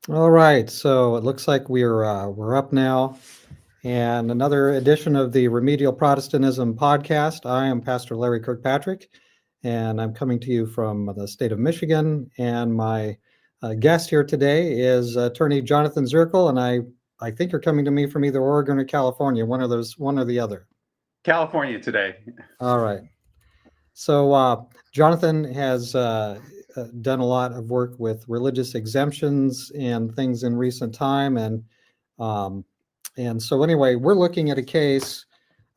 All right, so it looks like we're up now, and another edition of the Remedial Protestantism podcast. I am Pastor Larry Kirkpatrick, and I'm coming to you from the state of Michigan. And my guest here today is Attorney Jonathan Zirkle, and I think you're coming to me from either Oregon or California, one or the other. California today. All right. So Jonathan has done a lot of work with religious exemptions and things in recent time, um, and so anyway, we're looking at a case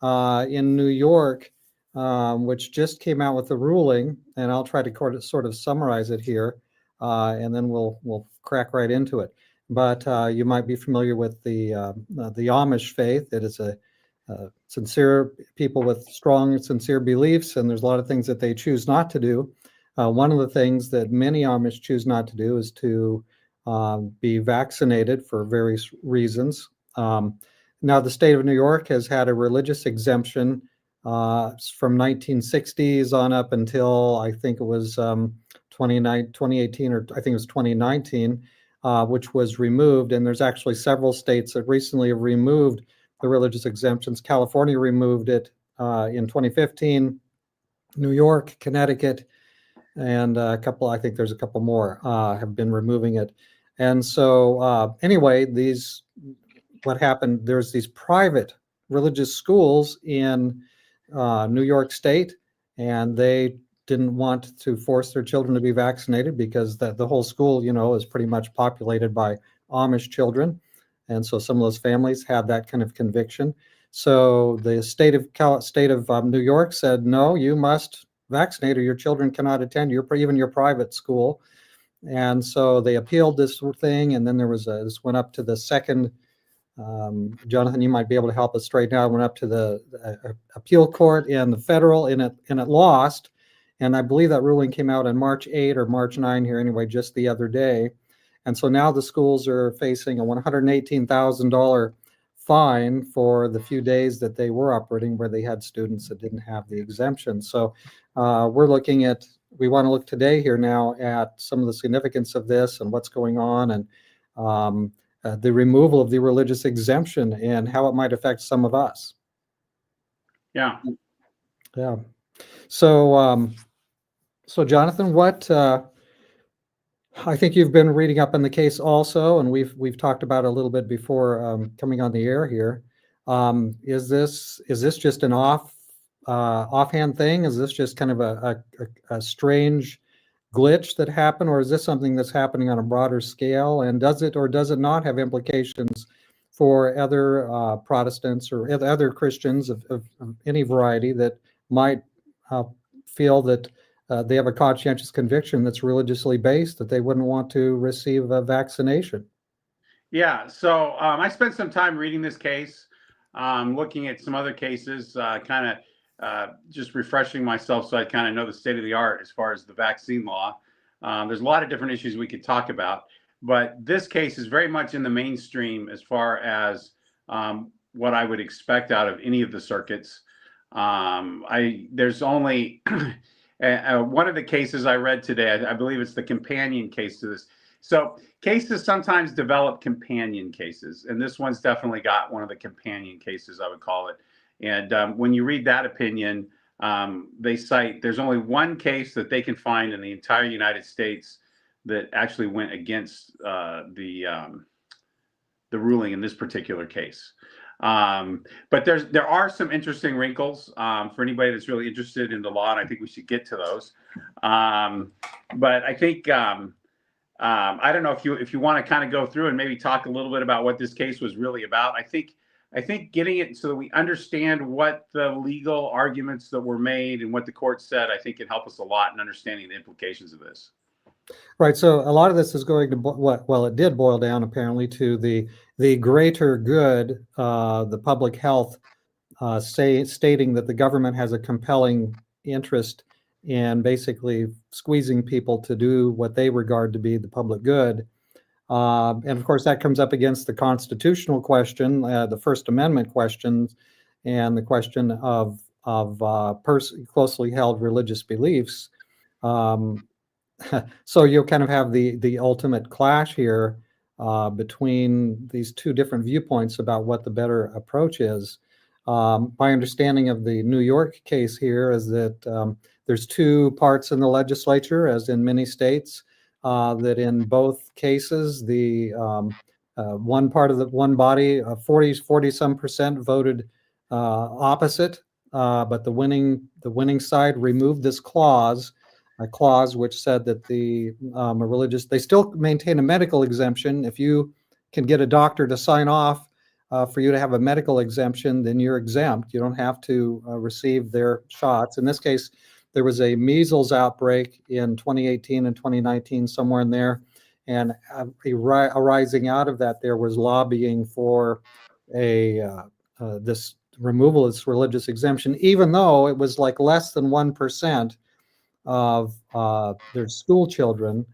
in New York, which just came out with a ruling, and I'll try to sort of summarize it here, and then we'll crack right into it. But you might be familiar with the Amish faith. It is a sincere people with strong, sincere beliefs, and there's a lot of things that they choose not to do. One of the things that many Amish choose not to do is to be vaccinated for various reasons. Now, the state of New York has had a religious exemption from 1960s on up until I think it was 2018, or I think it was 2019, which was removed. And there's actually several states that recently have removed the religious exemptions. California removed it in 2015, New York, Connecticut, and I think there's a couple more have been removing it. And so anyway, what happened, there's these private religious schools in New York State, and they didn't want to force their children to be vaccinated because the whole school, is pretty much populated by Amish children. And so some of those families had that kind of conviction. So the state of New York said, no, you must vaccinate or your children cannot attend even your private school. And so they appealed this thing, and then this went up to the second. Jonathan, you might be able to help us straighten out. It went up to the appeal court in the federal, and it lost. And I believe that ruling came out on March 8 or March 9 here anyway, just the other day. And so now the schools are facing a $118,000 fine for the few days that they were operating where they had students that didn't have the exemption. So we want to look today here now at some of the significance of this and what's going on, and the removal of the religious exemption and how it might affect some of us. Yeah. So Jonathan, I think you've been reading up on the case also, and we've talked about it a little bit before coming on the air here. Is this just an offhand thing? Is this just kind of a strange glitch that happened, or is this something that's happening on a broader scale? And does it or does it not have implications for other Protestants or other Christians of any variety that might feel that they have a conscientious conviction that's religiously based that they wouldn't want to receive a vaccination? Yeah, so I spent some time reading this case, looking at some other cases, kind of just refreshing myself so I kind of know the state of the art as far as the vaccine law. There's a lot of different issues we could talk about, but this case is very much in the mainstream as far as what I would expect out of any of the circuits. There's only one of the cases I read today, I believe it's the companion case to this. So cases sometimes develop companion cases, and this one's definitely got one of the companion cases, I would call it. And when you read that opinion, they cite there's only one case that they can find in the entire United States that actually went against the ruling in this particular case. But there are some interesting wrinkles for anybody that's really interested in the law, and I think we should get to those. But I think I don't know if you want to kind of go through and maybe talk a little bit about what this case was really about. I think getting it so that we understand what the legal arguments that were made and what the court said, I think can help us a lot in understanding the implications of this. Right. So a lot of this is going to it did boil down apparently to the greater good, the public health, stating that the government has a compelling interest in basically squeezing people to do what they regard to be the public good. And of course, that comes up against the constitutional question, the First Amendment questions, and the question of closely held religious beliefs. So you'll kind of have the ultimate clash here between these two different viewpoints about what the better approach is. My understanding of the New York case here is that there's two parts in the legislature, as in many states, that in both cases, the one part of the one body, 40 some percent voted opposite, but the winning side removed this clause, a clause which said that the they still maintain a medical exemption. If you can get a doctor to sign off for you to have a medical exemption, then you're exempt. You don't have to receive their shots. In this case, there was a measles outbreak in 2018 and 2019, somewhere in there. And arising out of that, there was lobbying for this removal of this religious exemption, even though it was like less than 1% of their school children,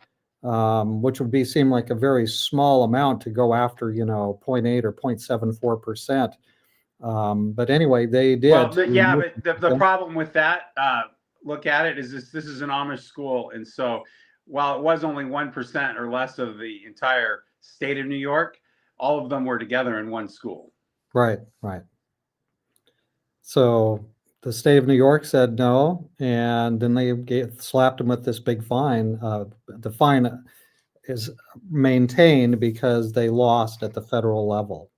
which would seem like a very small amount to go after, 0.8 or 0.74%. But anyway, they did. Well, but the problem with that, look at it, is this is an Amish school. And so while it was only 1% or less of the entire state of New York, all of them were together in one school. Right. So the state of New York said no, and then they slapped them with this big fine. The fine is maintained because they lost at the federal level.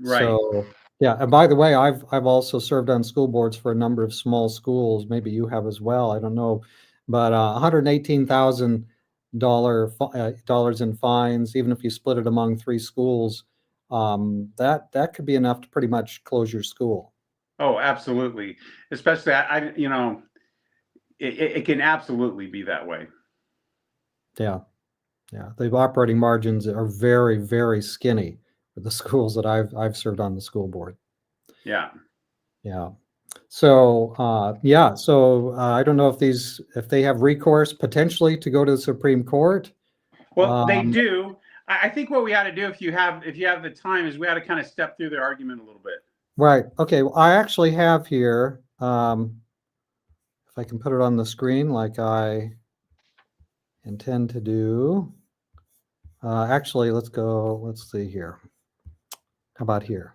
Right. So, yeah. And by the way, I've also served on school boards for a number of small schools. Maybe you have as well. I don't know, but $118,000 in fines, even if you split it among 3 schools, that could be enough to pretty much close your school. Oh, absolutely. Especially, it can absolutely be that way. Yeah. The operating margins are very, very skinny for the schools that I've served on the school board. Yeah. So, I don't know if they have recourse potentially to go to the Supreme Court. Well, they do. I think what we ought to do, if you have the time, is we ought to kind of step through their argument a little bit. Right. Okay. Well, I actually have here, if I can put it on the screen like I intend to do. Actually, let's see here. How about here?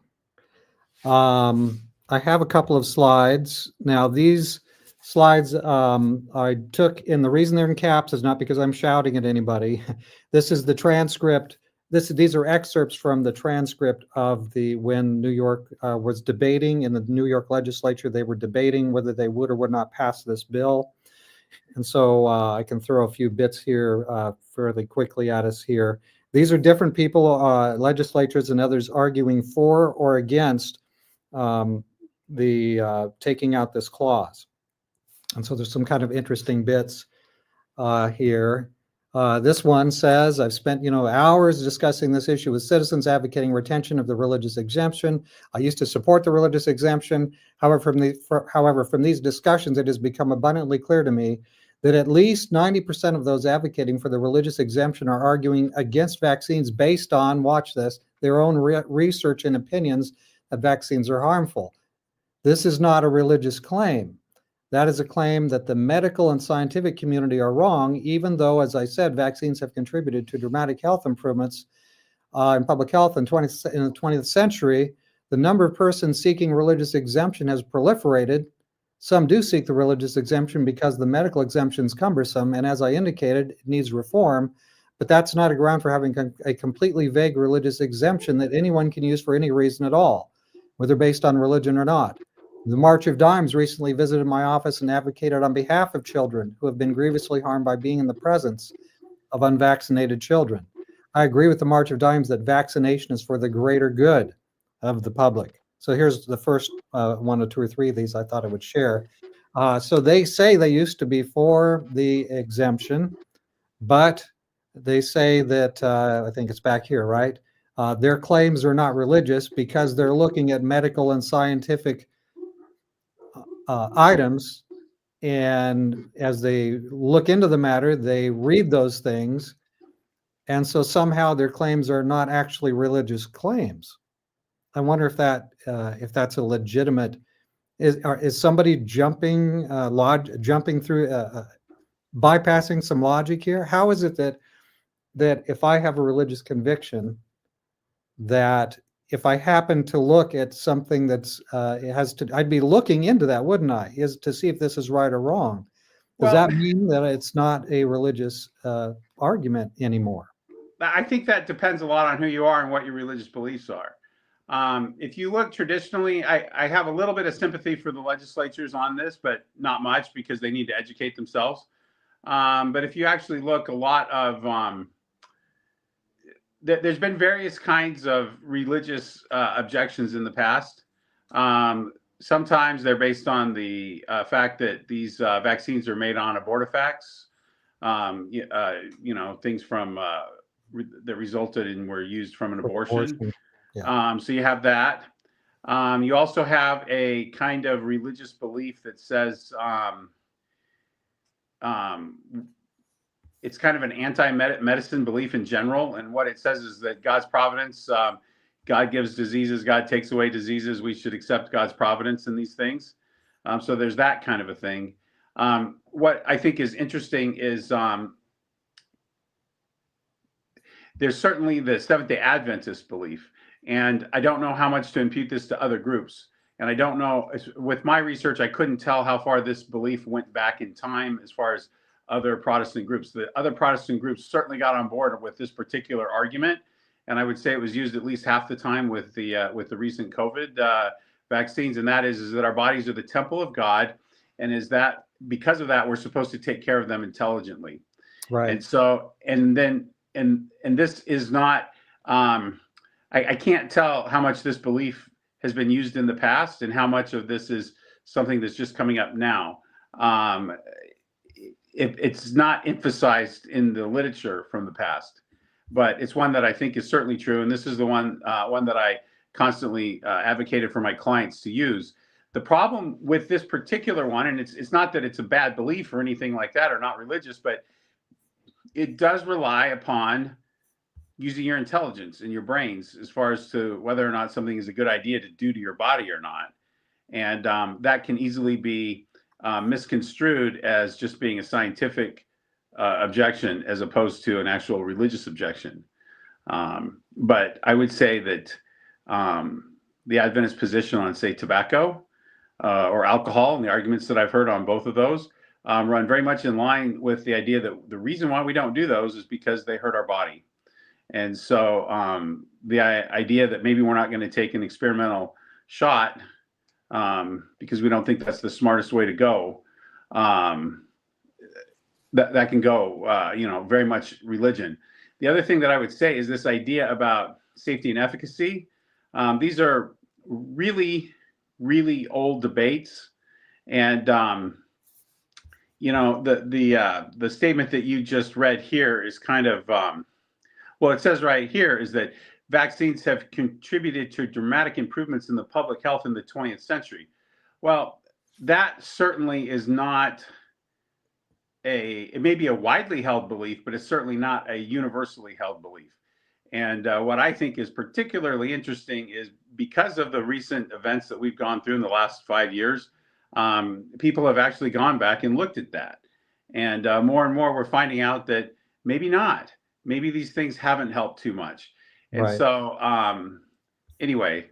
I have a couple of slides. Now, these slides I took, and the reason they're in caps is not because I'm shouting at anybody. This is the transcript. These are excerpts from the transcript of when New York was debating in the New York legislature. They were debating whether they would or would not pass this bill. And so I can throw a few bits here fairly quickly at us here. These are different people, legislators and others, arguing for or against taking out this clause. And so there's some kind of interesting bits here. This one says, I've spent hours discussing this issue with citizens advocating retention of the religious exemption. I used to support the religious exemption. However, from these discussions, it has become abundantly clear to me that at least 90% of those advocating for the religious exemption are arguing against vaccines based on, watch this, their own research and opinions that vaccines are harmful. This is not a religious claim. That is a claim that the medical and scientific community are wrong, even though, as I said, vaccines have contributed to dramatic health improvements in public health in the 20th century. The number of persons seeking religious exemption has proliferated. Some do seek the religious exemption because the medical exemption is cumbersome, and as I indicated, it needs reform, but that's not a ground for having a completely vague religious exemption that anyone can use for any reason at all, whether based on religion or not. The March of Dimes recently visited my office and advocated on behalf of children who have been grievously harmed by being in the presence of unvaccinated children. I agree with the March of Dimes that vaccination is for the greater good of the public. So here's the first one or two or three of these I thought I would share. So they say they used to be for the exemption, but they say that, I think it's back here, right? Their claims are not religious because they're looking at medical and scientific items, and as they look into the matter, they read those things, and so somehow their claims are not actually religious claims. I wonder if that's a legitimate. Is somebody jumping through, bypassing some logic here? How is it that that if I have a religious conviction, that if I happen to look at something that's I'd be looking into that, wouldn't I? Is to see if this is right or wrong. Does Well, that mean that it's not a religious argument anymore? I think that depends a lot on who you are and what your religious beliefs are. If you look traditionally, I have a little bit of sympathy for the legislatures on this, but not much because they need to educate themselves. But if you actually look, a lot of there's been various kinds of religious objections in the past. Sometimes they're based on the fact that these vaccines are made on abortifacts, things from that resulted in were used from an abortion. Yeah. So you have that. You also have a kind of religious belief that says it's kind of an anti-medicine belief in general. And what it says is that God's providence, God gives diseases, God takes away diseases. We should accept God's providence in these things. So there's that kind of a thing. What I think is interesting is there's certainly the Seventh-day Adventist belief. And I don't know how much to impute this to other groups. And I don't know, with my research, I couldn't tell how far this belief went back in time as far as other Protestant groups. The other Protestant groups certainly got on board with this particular argument. And I would say it was used at least half the time with the recent COVID vaccines. And that is that our bodies are the temple of God. And is that because of that, we're supposed to take care of them intelligently. Right. And so, and this is not, I can't tell how much this belief has been used in the past and how much of this is something that's just coming up now. It's not emphasized in the literature from the past, but it's one that I think is certainly true. And this is the one that I constantly advocated for my clients to use. The problem with this particular one, and it's not that it's a bad belief or anything like that or not religious, but it does rely upon using your intelligence and your brains as far as to whether or not something is a good idea to do to your body or not. And that can easily be misconstrued as just being a scientific objection as opposed to an actual religious objection. But I would say that the Adventist position on, say, tobacco or alcohol, and the arguments that I've heard on both of those run very much in line with the idea that the reason why we don't do those is because they hurt our body. And so the idea that maybe we're not going to take an experimental shot because we don't think that's the smartest way to go, that can go, very much religion. The other thing that I would say is this idea about safety and efficacy. These are really, really old debates. And, the statement that you just read here is kind of, it says right here is that vaccines have contributed to dramatic improvements in the public health in the 20th century. Well, that certainly is not it may be a widely held belief, but it's certainly not a universally held belief. And what I think is particularly interesting is because of the recent events that we've gone through in the last 5 years, people have actually gone back and looked at that. And more and more we're finding out that maybe not. Maybe these things haven't helped too much. And Right. so anyway,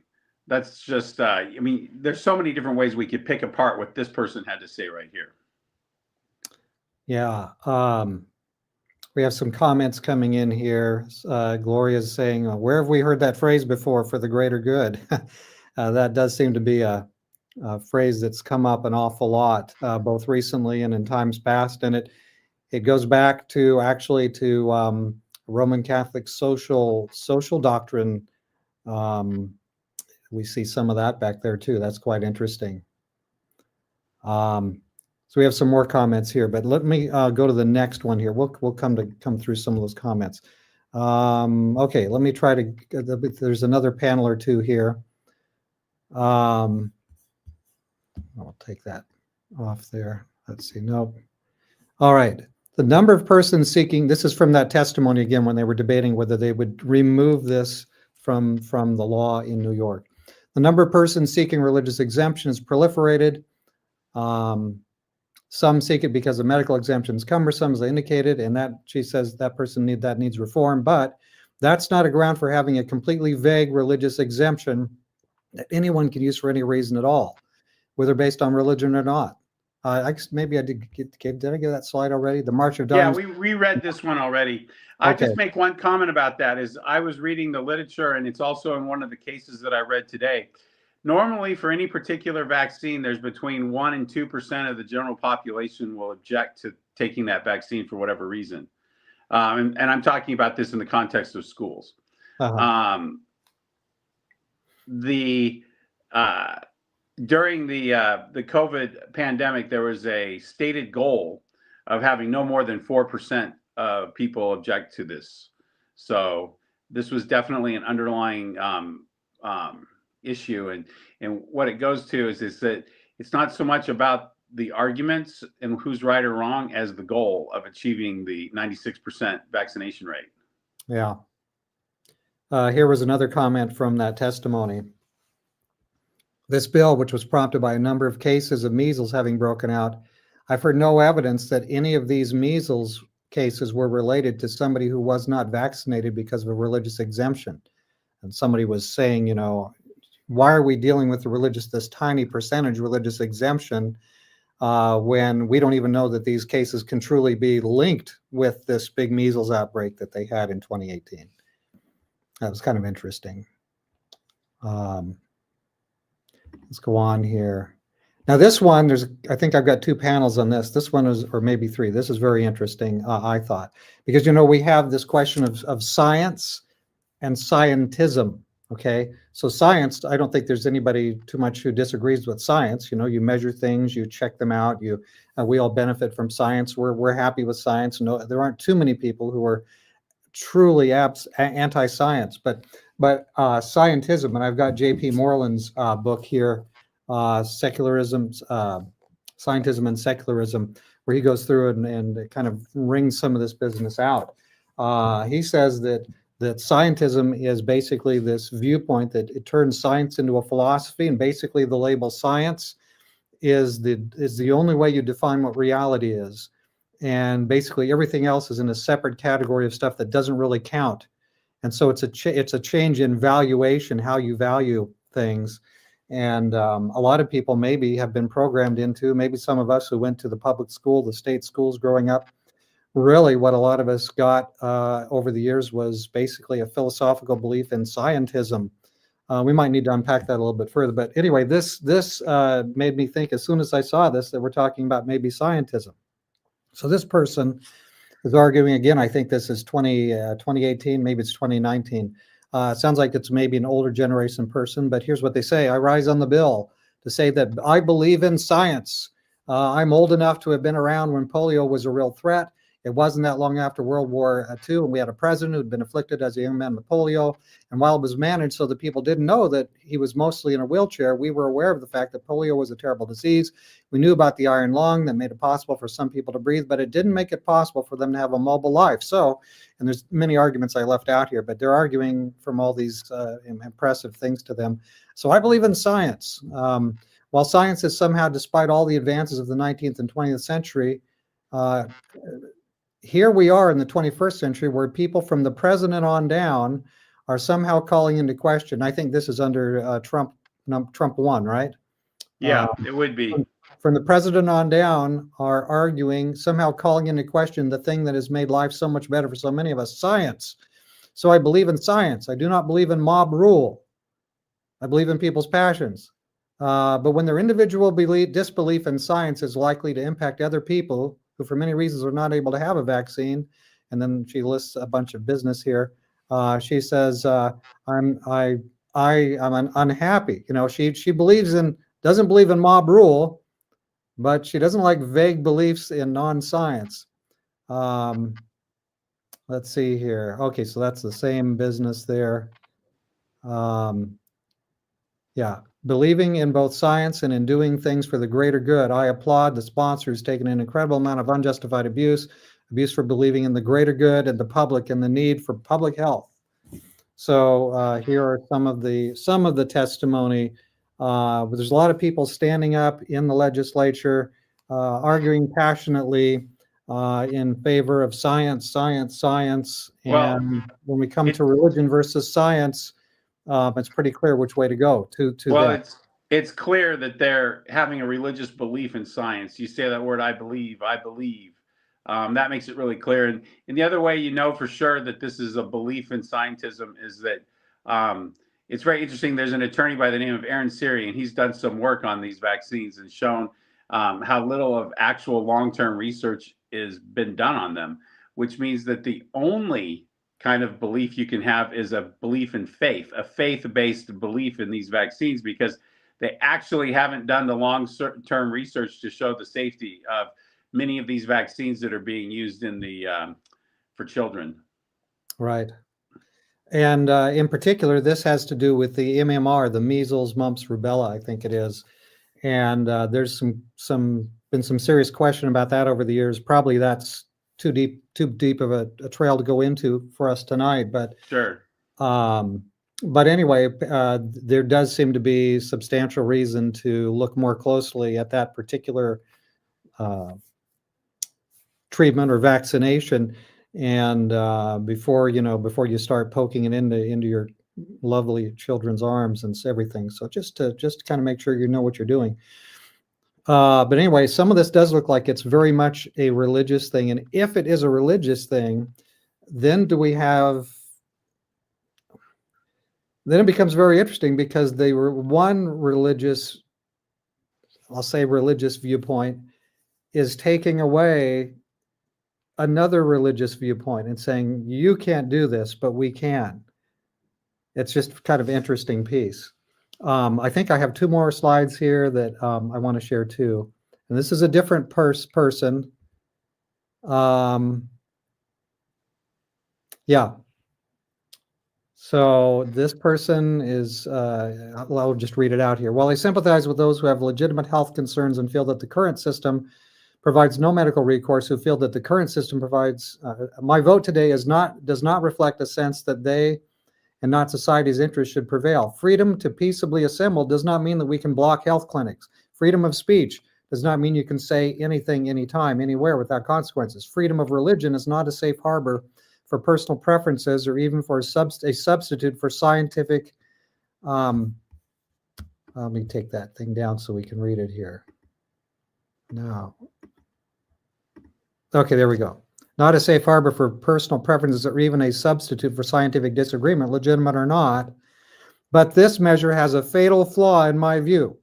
that's just, there's so many different ways we could pick apart what this person had to say right here. Yeah. We have some comments coming in here. Gloria's saying, where have we heard that phrase before, for the greater good? That does seem to be a phrase that's come up an awful lot, both recently and in times past. And it goes back to actually to Roman Catholic social doctrine. We see some of that back there too. That's quite interesting. So we have some more comments here, but let me go to the next one here. We'll come through some of those comments. Okay, let me try to. There's another panel or two here. I'll take that off there. Let's see. Nope. All right. The number of persons seeking, this is from that testimony again when they were debating whether they would remove this from the law in New York. The number of persons seeking religious exemption has proliferated. Some seek it because the medical exemption is cumbersome, as I indicated, and that she says that needs reform. But that's not a ground for having a completely vague religious exemption that anyone can use for any reason at all, whether based on religion or not. Maybe I did I give that slide already? The March of Dimes. Yeah, we read this one already. I just make one comment about that. Is I was reading the literature, and it's also in one of the cases that I read today. Normally, for any particular vaccine, there's between 1% and 2% of the general population will object to taking that vaccine for whatever reason. And I'm talking about this in the context of schools. During the COVID pandemic, there was a stated goal of having no more than 4% of people object to this. So this was definitely an underlying issue. And what it goes to is that it's not so much about the arguments and who's right or wrong as the goal of achieving the 96% vaccination rate. Yeah. Here was another comment from that testimony. This bill, which was prompted by a number of cases of measles having broken out, I've heard no evidence that any of these measles cases were related to somebody who was not vaccinated because of a religious exemption. And somebody was saying, you know, why are we dealing with this tiny percentage religious exemption when we don't even know that these cases can truly be linked with this big measles outbreak that they had in 2018? That was kind of interesting. Let's go on here. Now this one, I think I've got two panels on this. This one is, or maybe three. This is very interesting, I thought, because, you know, we have this question of science and scientism. Okay, so science, I don't think there's anybody too much who disagrees with science. You know, you measure things, you check them out. We all benefit from science. We're happy with science. No, there aren't too many people who are truly anti-science, but scientism, and I've got J.P. Moreland's book here, Secularism, Scientism and Secularism, where he goes through and kind of wrings some of this business out. He says that scientism is basically this viewpoint that it turns science into a philosophy, and basically the label science is the only way you define what reality is. And basically everything else is in a separate category of stuff that doesn't really count. And so it's a change in valuation, how you value things. And a lot of people maybe have been programmed into, maybe some of us who went to the public school, the state schools growing up, really what a lot of us got over the years was basically a philosophical belief in scientism. We might need to unpack that a little bit further. But anyway, this made me think, as soon as I saw this, that we're talking about maybe scientism. So this person is arguing, again, I think this is 2018, maybe it's 2019. It sounds like it's maybe an older generation person, but here's what they say. I rise on the bill to say that I believe in science. I'm old enough to have been around when polio was a real threat. It wasn't that long after World War II, and we had a president who'd been afflicted as a young man with polio. And while it was managed so that people didn't know that he was mostly in a wheelchair, we were aware of the fact that polio was a terrible disease. We knew about the iron lung that made it possible for some people to breathe, but it didn't make it possible for them to have a mobile life. So, and there's many arguments I left out here, but they're arguing from all these impressive things to them. So I believe in science. While science is somehow, despite all the advances of the 19th and 20th century, here we are in the 21st century where people from the president on down are somehow calling into question. I think this is under Trump 1, right? Yeah, it would be. From the president on down are arguing, somehow calling into question the thing that has made life so much better for so many of us, science. So I believe in science. I do not believe in mob rule. I believe in people's passions. But when their individual disbelief in science is likely to impact other people who for many reasons are not able to have a vaccine, and then she lists a bunch of business here. She says, I'm unhappy. You know, she doesn't believe in mob rule, but she doesn't like vague beliefs in non-science. Let's see here. Okay, so that's the same business there. Yeah, believing in both science and in doing things for the greater good. I applaud the sponsor who's taken an incredible amount of unjustified abuse for believing in the greater good and the public and the need for public health. So here are some of the testimony. There's a lot of people standing up in the legislature arguing passionately in favor of science, science, science. Well, And when we come it, to religion versus science, it's pretty clear which way to go to well, them. it's clear that they're having a religious belief in science. You say that word, I believe, I believe. That makes it really clear. And the other way you know for sure that this is a belief in scientism is that it's very interesting. There's an attorney by the name of Aaron Siri, and he's done some work on these vaccines and shown how little of actual long-term research has been done on them, which means that the only kind of belief you can have is a belief in faith, a faith-based belief in these vaccines, because they actually haven't done the long-term research to show the safety of many of these vaccines that are being used in the for children. Right. And in particular, this has to do with the MMR, the measles, mumps, rubella, I think it is. And there's been some serious question about that over the years. Probably that's too deep of a trail to go into for us tonight. But sure. But anyway, there does seem to be substantial reason to look more closely at that particular treatment or vaccination, and before you start poking it into your lovely children's arms and everything. So just to kind of make sure you know what you're doing. But anyway, some of this does look like it's very much a religious thing, and if it is a religious thing, then then it becomes very interesting, because they were one religious, I'll say religious viewpoint, is taking away another religious viewpoint and saying, you can't do this, but we can. It's just kind of interesting piece. I think I have two more slides here that I want to share too. And this is a different person. Yeah. So this person is, I'll just read it out here. While I sympathize with those who have legitimate health concerns and feel that the current system provides no medical recourse, who feel that the current system provides, my vote today does not reflect a sense that they and not society's interests should prevail. Freedom to peaceably assemble does not mean that we can block health clinics. Freedom of speech does not mean you can say anything, anytime, anywhere without consequences. Freedom of religion is not a safe harbor for personal preferences or even for a substitute for scientific. Let me take that thing down so we can read it here. No. Okay, there we go. Not a safe harbor for personal preferences or even a substitute for scientific disagreement, legitimate or not. But this measure has a fatal flaw in my view.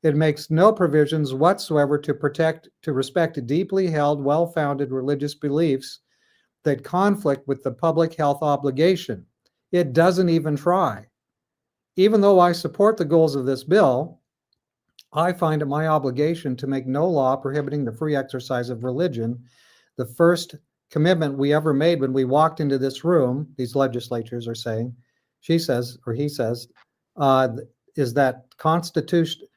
It makes no provisions whatsoever to respect deeply held, well-founded religious beliefs that conflict with the public health obligation. It doesn't even try. Even though I support the goals of this bill, I find it my obligation to make no law prohibiting the free exercise of religion. The first commitment we ever made when we walked into this room, these legislatures are saying, she says, or he says, is that Constitution,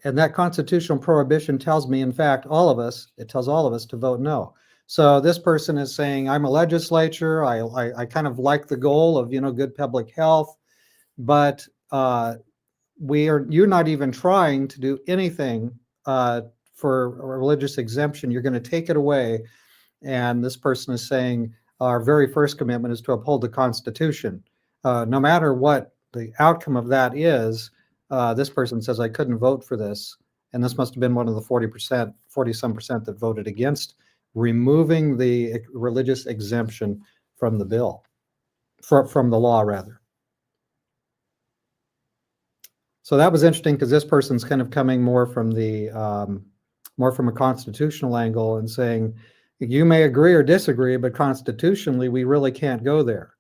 and that constitutional prohibition tells me, in fact, it tells all of us to vote no. So this person is saying, I'm a legislature, I kind of like the goal of, good public health, but you're not even trying to do anything for a religious exemption. You're going to take it away. And this person is saying, our very first commitment is to uphold the Constitution. No matter what the outcome of that is, this person says, I couldn't vote for this. And this must have been one of the 40-some percent that voted against removing the religious exemption from the bill, from the law, rather. So that was interesting, because this person's kind of coming more from a constitutional angle and saying, you may agree or disagree, but constitutionally, we really can't go there.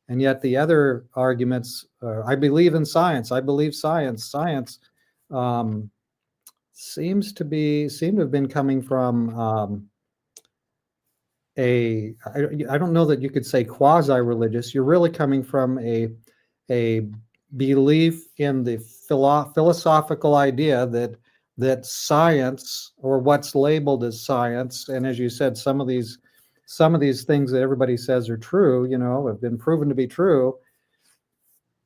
And yet the other arguments, I believe in science. I believe science. Science seem to have been coming from I don't know that you could say quasi-religious. You're really coming from a belief in the philosophical idea that science, or what's labeled as science, and as you said, some of these things that everybody says are true, have been proven to be true.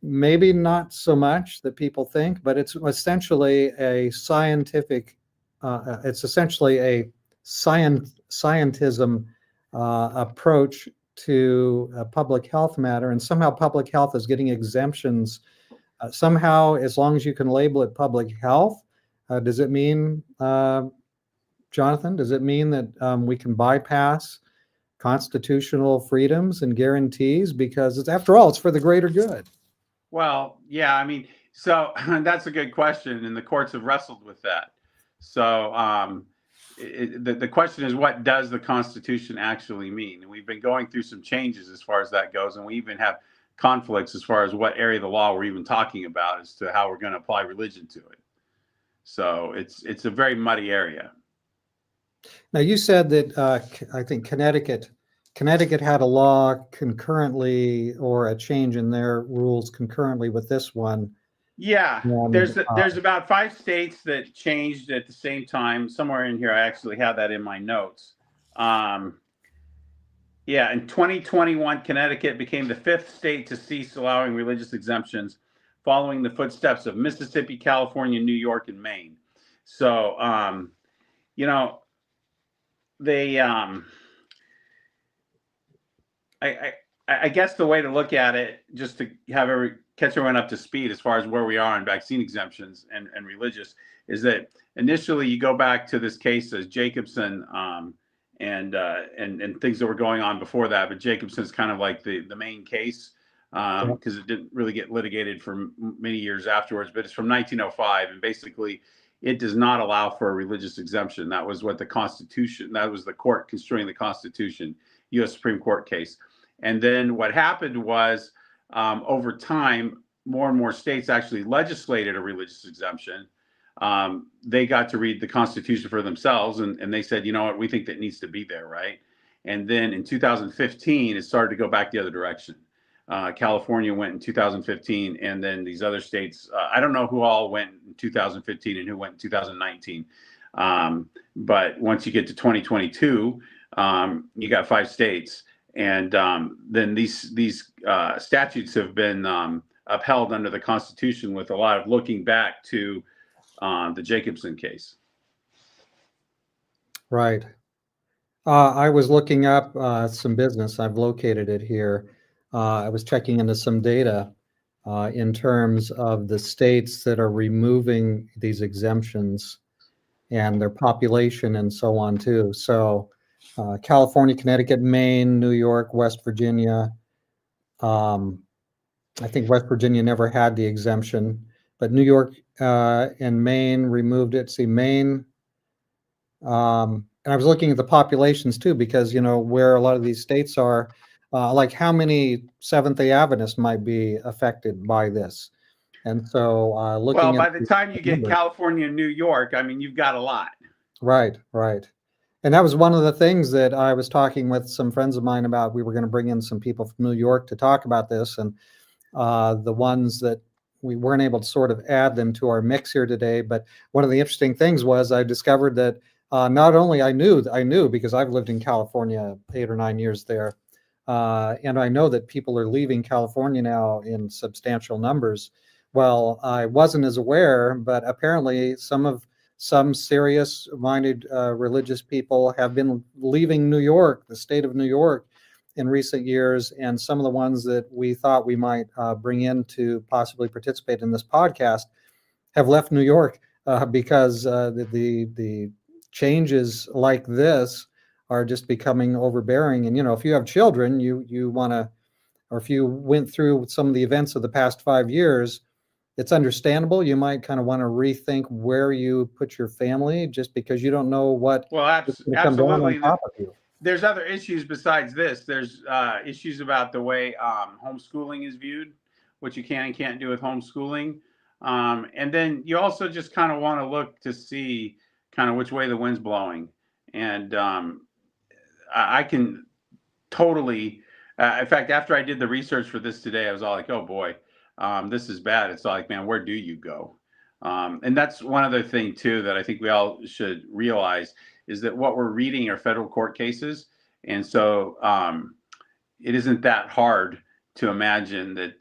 Maybe not so much that people think, but it's essentially a scientific it's essentially a scientism approach to a public health matter, and somehow public health is getting exemptions. Somehow, as long as you can label it public health, does it mean, Jonathan, does it mean that we can bypass constitutional freedoms and guarantees? Because it's, after all, it's for the greater good. Well, yeah, I mean, so that's a good question, and the courts have wrestled with that. So the question is, what does the Constitution actually mean? And we've been going through some changes as far as that goes, and we even have conflicts as far as what area of the law we're even talking about as to how we're going to apply religion to it. So it's a very muddy area. Now, you said that I think Connecticut had a law concurrently, or a change in their rules concurrently with this one. Yeah, And, there's about 5 states that changed at the same time. Somewhere in here, I actually have that in my notes. Yeah, in 2021, Connecticut became the 5th state to cease allowing religious exemptions, following the footsteps of Mississippi, California, New York, and Maine. So, you know, they, I guess the way to look at it, just to have catch everyone up to speed as far as where we are on vaccine exemptions and religious, is that initially you go back to this case as Jacobson, and things that were going on before that, but Jacobson's kind of like the main case, because it didn't really get litigated for many years afterwards. But it's from 1905, and basically it does not allow for a religious exemption. That was what the Constitution, that was the court construing the Constitution, U.S. Supreme Court case. And then what happened was, over time, more and more states actually legislated a religious exemption. They got to read the Constitution for themselves, and they said, you know what, we think that needs to be there, right? And then in 2015, it started to go back the other direction. California went in 2015, and then these other states, I don't know who all went in 2015 and who went in 2019. But once you get to 2022, you got 5 states. And then these statutes have been upheld under the Constitution, with a lot of looking back to the Jacobson case. right. I was looking up some business. I've located it here. I was checking into some data in terms of the states that are removing these exemptions and their population and so on too. So California, Connecticut, Maine, New York, West Virginia. I think West Virginia never had the exemption, but New York and Maine removed it. See, Maine, and I was looking at the populations too, because, you know, where a lot of these states are, like how many Seventh-day Adventists might be affected by this. And so looking well, at by the time you get California and New York, I mean, you've got a lot. Right, right. And that was one of the things that I was talking with some friends of mine about. We were going to bring in some people from New York to talk about this, and the ones that we weren't able to sort of add them to our mix here today. But one of the interesting things was I discovered that not only I knew because I've lived in California 8 or 9 years there, and I know that people are leaving California now in substantial numbers. Well, I wasn't as aware, but apparently some serious-minded religious people have been leaving New York, the state of New York, in recent years, and some of the ones that we thought we might bring in to possibly participate in this podcast have left New York because the changes like this are just becoming overbearing. And, you know, if you have children, you want to, or if you went through some of the events of the past 5 years, it's understandable. You might kind of want to rethink where you put your family, just because you don't know what is going to come down on top of you. There's other issues besides this. There's issues about the way homeschooling is viewed, what you can and can't do with homeschooling. And then you also just kind of want to look to see kind of which way the wind's blowing. And I can totally, in fact, after I did the research for this today, I was all like, oh boy, this is bad. It's all like, man, where do you go? And that's one other thing too that I think we all should realize, is that what we're reading are federal court cases. And so it isn't that hard to imagine that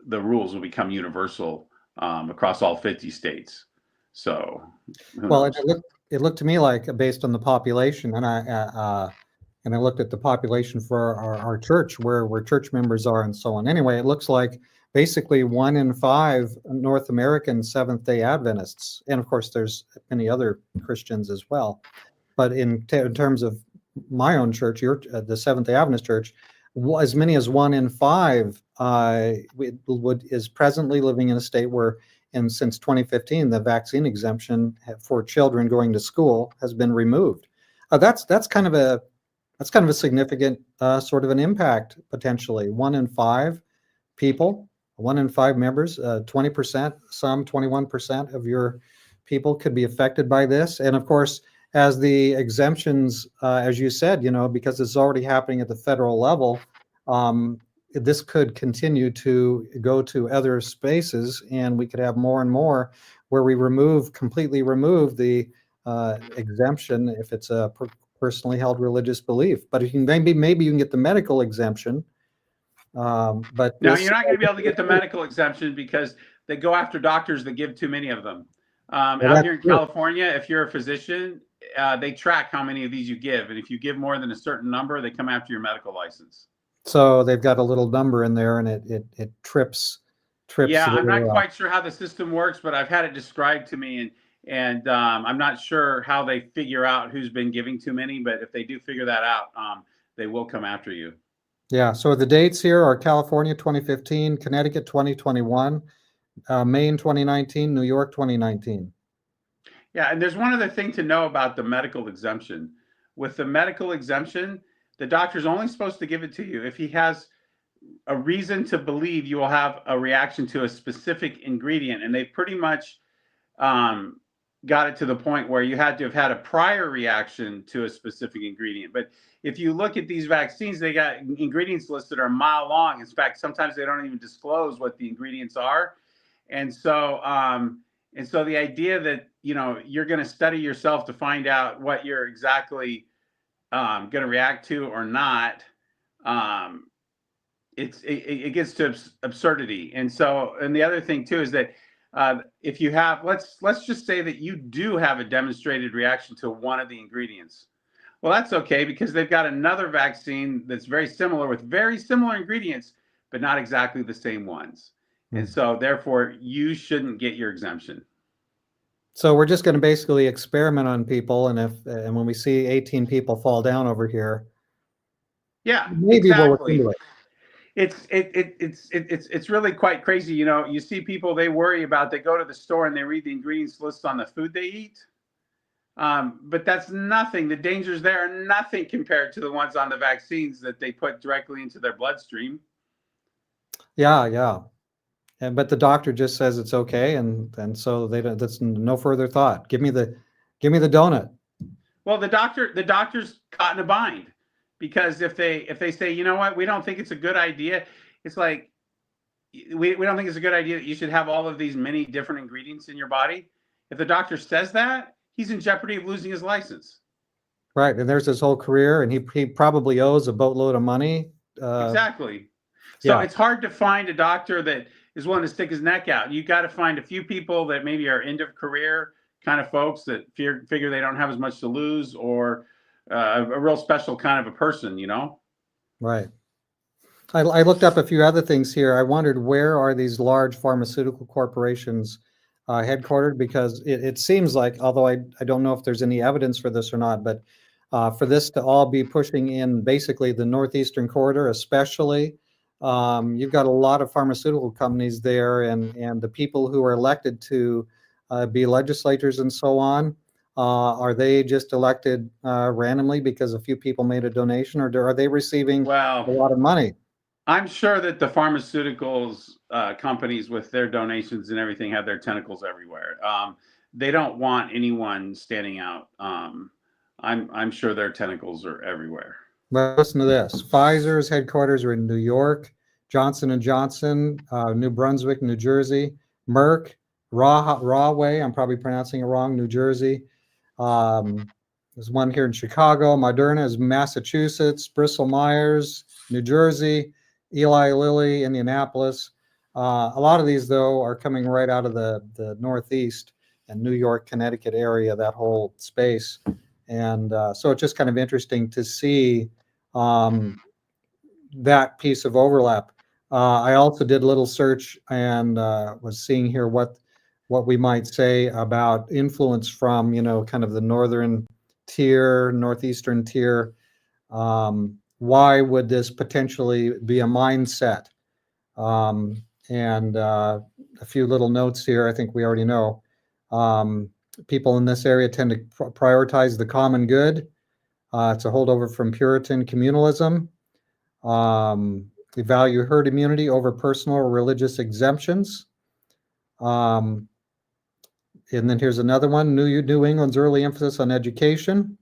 the rules will become universal across all 50 states. So, who Well, knows? it looked to me like based on the population, and I looked at the population for our church, where church members are and so on. Anyway, it looks like basically 1 in 5 North American Seventh-day Adventists, and of course there's many other Christians as well. But in terms of my own church, the Seventh-day Adventist Church, as many as 1 in 5 is presently living in a state where, and since 2015, the vaccine exemption for children going to school has been removed. That's kind of a significant sort of an impact potentially. 1 in 5 people, 1 in 5 members, 20%, some 21% of your people could be affected by this. And of course, as the exemptions, as you said, because it's already happening at the federal level, this could continue to go to other spaces, and we could have more and more where we completely remove the exemption if it's a personally held religious belief. But maybe you can get the medical exemption. But now you're not going to be able to get the medical exemption because they go after doctors that give too many of them. Out here in California, if you're a physician, they track how many of these you give, and if you give more than a certain number, they come after your medical license. So they've got a little number in there, and it trips. Yeah, I'm not quite sure how the system works, but I've had it described to me, and I'm not sure how they figure out who's been giving too many. But if they do figure that out, they will come after you. Yeah. So the dates here are California 2015, Connecticut 2021, Maine 2019, New York 2019. Yeah, and there's one other thing to know about the medical exemption. With the medical exemption, the doctor's only supposed to give it to you if he has a reason to believe you will have a reaction to a specific ingredient. And they pretty much got it to the point where you had to have had a prior reaction to a specific ingredient. But if you look at these vaccines, they got ingredients listed are a mile long. In fact, sometimes they don't even disclose what the ingredients are. And so the idea that, you're going to study yourself to find out what you're exactly going to react to or not, it gets to absurdity. And the other thing too is that if you have, let's just say that you do have a demonstrated reaction to one of the ingredients. Well, that's okay because they've got another vaccine that's very similar with very similar ingredients, but not exactly the same ones. And so therefore you shouldn't get your exemption. So we're just going to basically experiment on people, and when we see 18 people fall down over here, yeah, maybe we'll look into it. It's really quite crazy. You see people, they worry about, they go to the store and they read the ingredients list on the food they eat. But that's nothing. The dangers there are nothing compared to the ones on the vaccines that they put directly into their bloodstream. Yeah. But the doctor just says it's okay, and so that's no further thought. Give me the donut. Well, the doctor's caught in a bind. Because if they say, you know what, we don't think it's a good idea, it's like, we don't think it's a good idea that you should have all of these many different ingredients in your body. If the doctor says that, he's in jeopardy of losing his license. Right, and there's his whole career, and he probably owes a boatload of money. Exactly. So it's hard to find a doctor that is willing to stick his neck out. You got to find a few people that maybe are end of career kind of folks that figure they don't have as much to lose, or a real special kind of a person, Right. I looked up a few other things here. I wondered, where are these large pharmaceutical corporations headquartered? Because it seems like, although I don't know if there's any evidence for this or not, but for this to all be pushing in basically the northeastern corridor, especially, you've got a lot of pharmaceutical companies there, and the people who are elected to be legislators and so on. Are they just elected randomly because a few people made a donation, or are they receiving a lot of money? I'm sure that the pharmaceuticals companies with their donations and everything have their tentacles everywhere. They don't want anyone standing out. I'm sure their tentacles are everywhere. Well, listen to this. Pfizer's headquarters are in New York, Johnson & Johnson, New Brunswick, New Jersey, Merck, Rahway, I'm probably pronouncing it wrong, New Jersey. There's one here in Chicago. Moderna is Massachusetts, Bristol Myers, New Jersey, Eli Lilly, Indianapolis. A lot of these, though, are coming right out of the Northeast. New York, Connecticut area, that whole space. And so it's just kind of interesting to see that piece of overlap. I also did a little search and was seeing here what we might say about influence from, kind of the northern tier, northeastern tier. Why would this potentially be a mindset? And a few little notes here, I think we already know. People in this area tend to prioritize the common good. It's a holdover from Puritan communalism. They value herd immunity over personal or religious exemptions. And then here's another one, New England's early emphasis on education.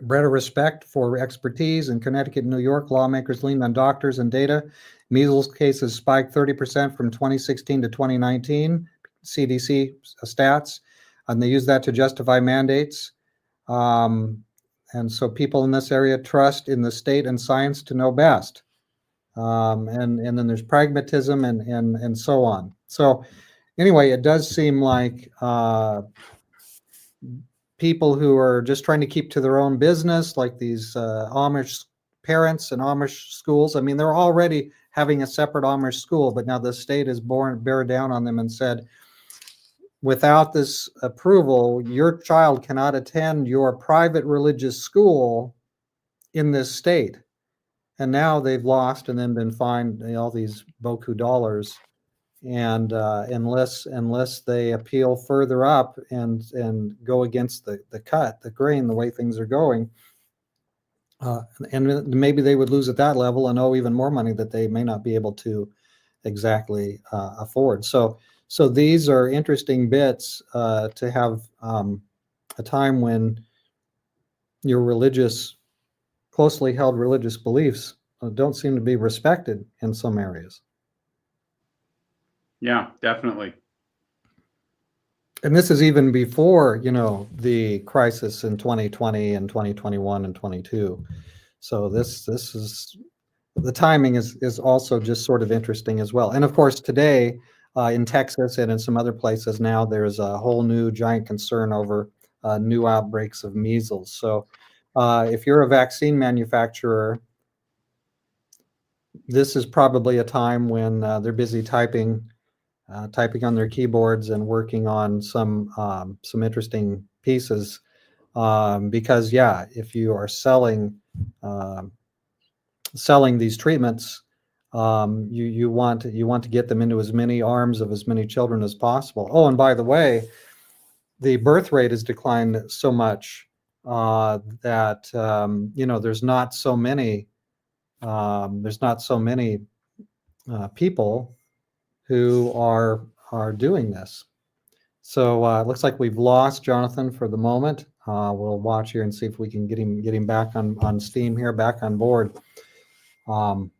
Bred a respect for expertise. In Connecticut and New York, lawmakers leaned on doctors and data. Measles cases spiked 30% from 2016 to 2019, CDC stats, and they use that to justify mandates. And so people in this area trust in the state and science to know best. And then there's pragmatism and so on. So anyway, it does seem like people who are just trying to keep to their own business, like these Amish parents and Amish schools. I mean, they're already having a separate Amish school, but now the state has bear down on them and said, without this approval, your child cannot attend your private religious school in this state. And now they've lost and then been fined all these boku dollars. And unless they appeal further up and go against the grain, the way things are going, and maybe they would lose at that level and owe even more money that they may not be able to exactly afford. So these are interesting bits to have a time when your closely held religious beliefs don't seem to be respected in some areas. Yeah, definitely. And this is even before, the crisis in 2020 and 2021 and 22. So this is, the timing is also just sort of interesting as well. And of course, today in Texas and in some other places now, there's a whole new giant concern over new outbreaks of measles. So if you're a vaccine manufacturer, this is probably a time when they're busy typing on their keyboards and working on some interesting pieces, because if you are selling these treatments, you want to get them into as many arms of as many children as possible. Oh, and by the way, the birth rate has declined so much that there's not so many people who are doing this. So it looks like we've lost Jonathan for the moment. We'll watch here and see if we can get him back on Steam here, back on board. But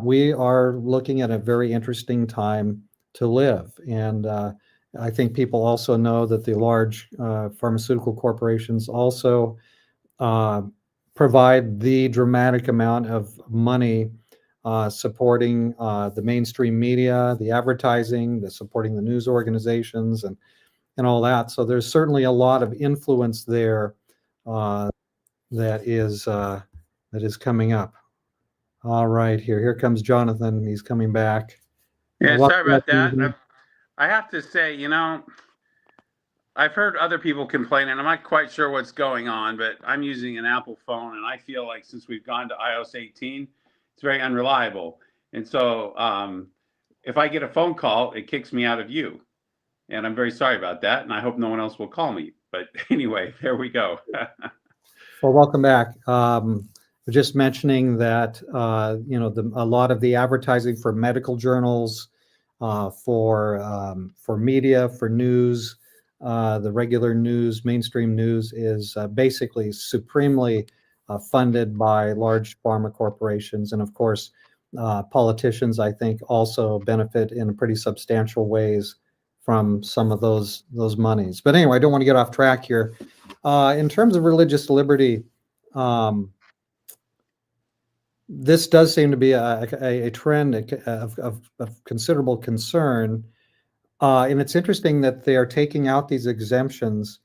we are looking at a very interesting time to live. And I think people also know that the large pharmaceutical corporations also provide the dramatic amount of money supporting the mainstream media, the advertising, supporting the news organizations, and all that. So there's certainly a lot of influence there that is coming up. All right, here comes Jonathan. He's coming back. Yeah, sorry about that. I have to say, I've heard other people complain, and I'm not quite sure what's going on, but I'm using an Apple phone, and I feel like since we've gone to iOS 18, it's very unreliable. And so if I get a phone call, it kicks me out of you. And I'm very sorry about that, and I hope no one else will call me. But anyway, there we go. Well, welcome back. Just mentioning that, a lot of the advertising for medical journals, for media, for news, the regular news, mainstream news is basically supremely funded by large pharma corporations. And of course, politicians, I think, also benefit in pretty substantial ways from some of those monies. But anyway, I don't want to get off track here. In terms of religious liberty, this does seem to be a trend of considerable concern. And it's interesting that they are taking out these exemptions,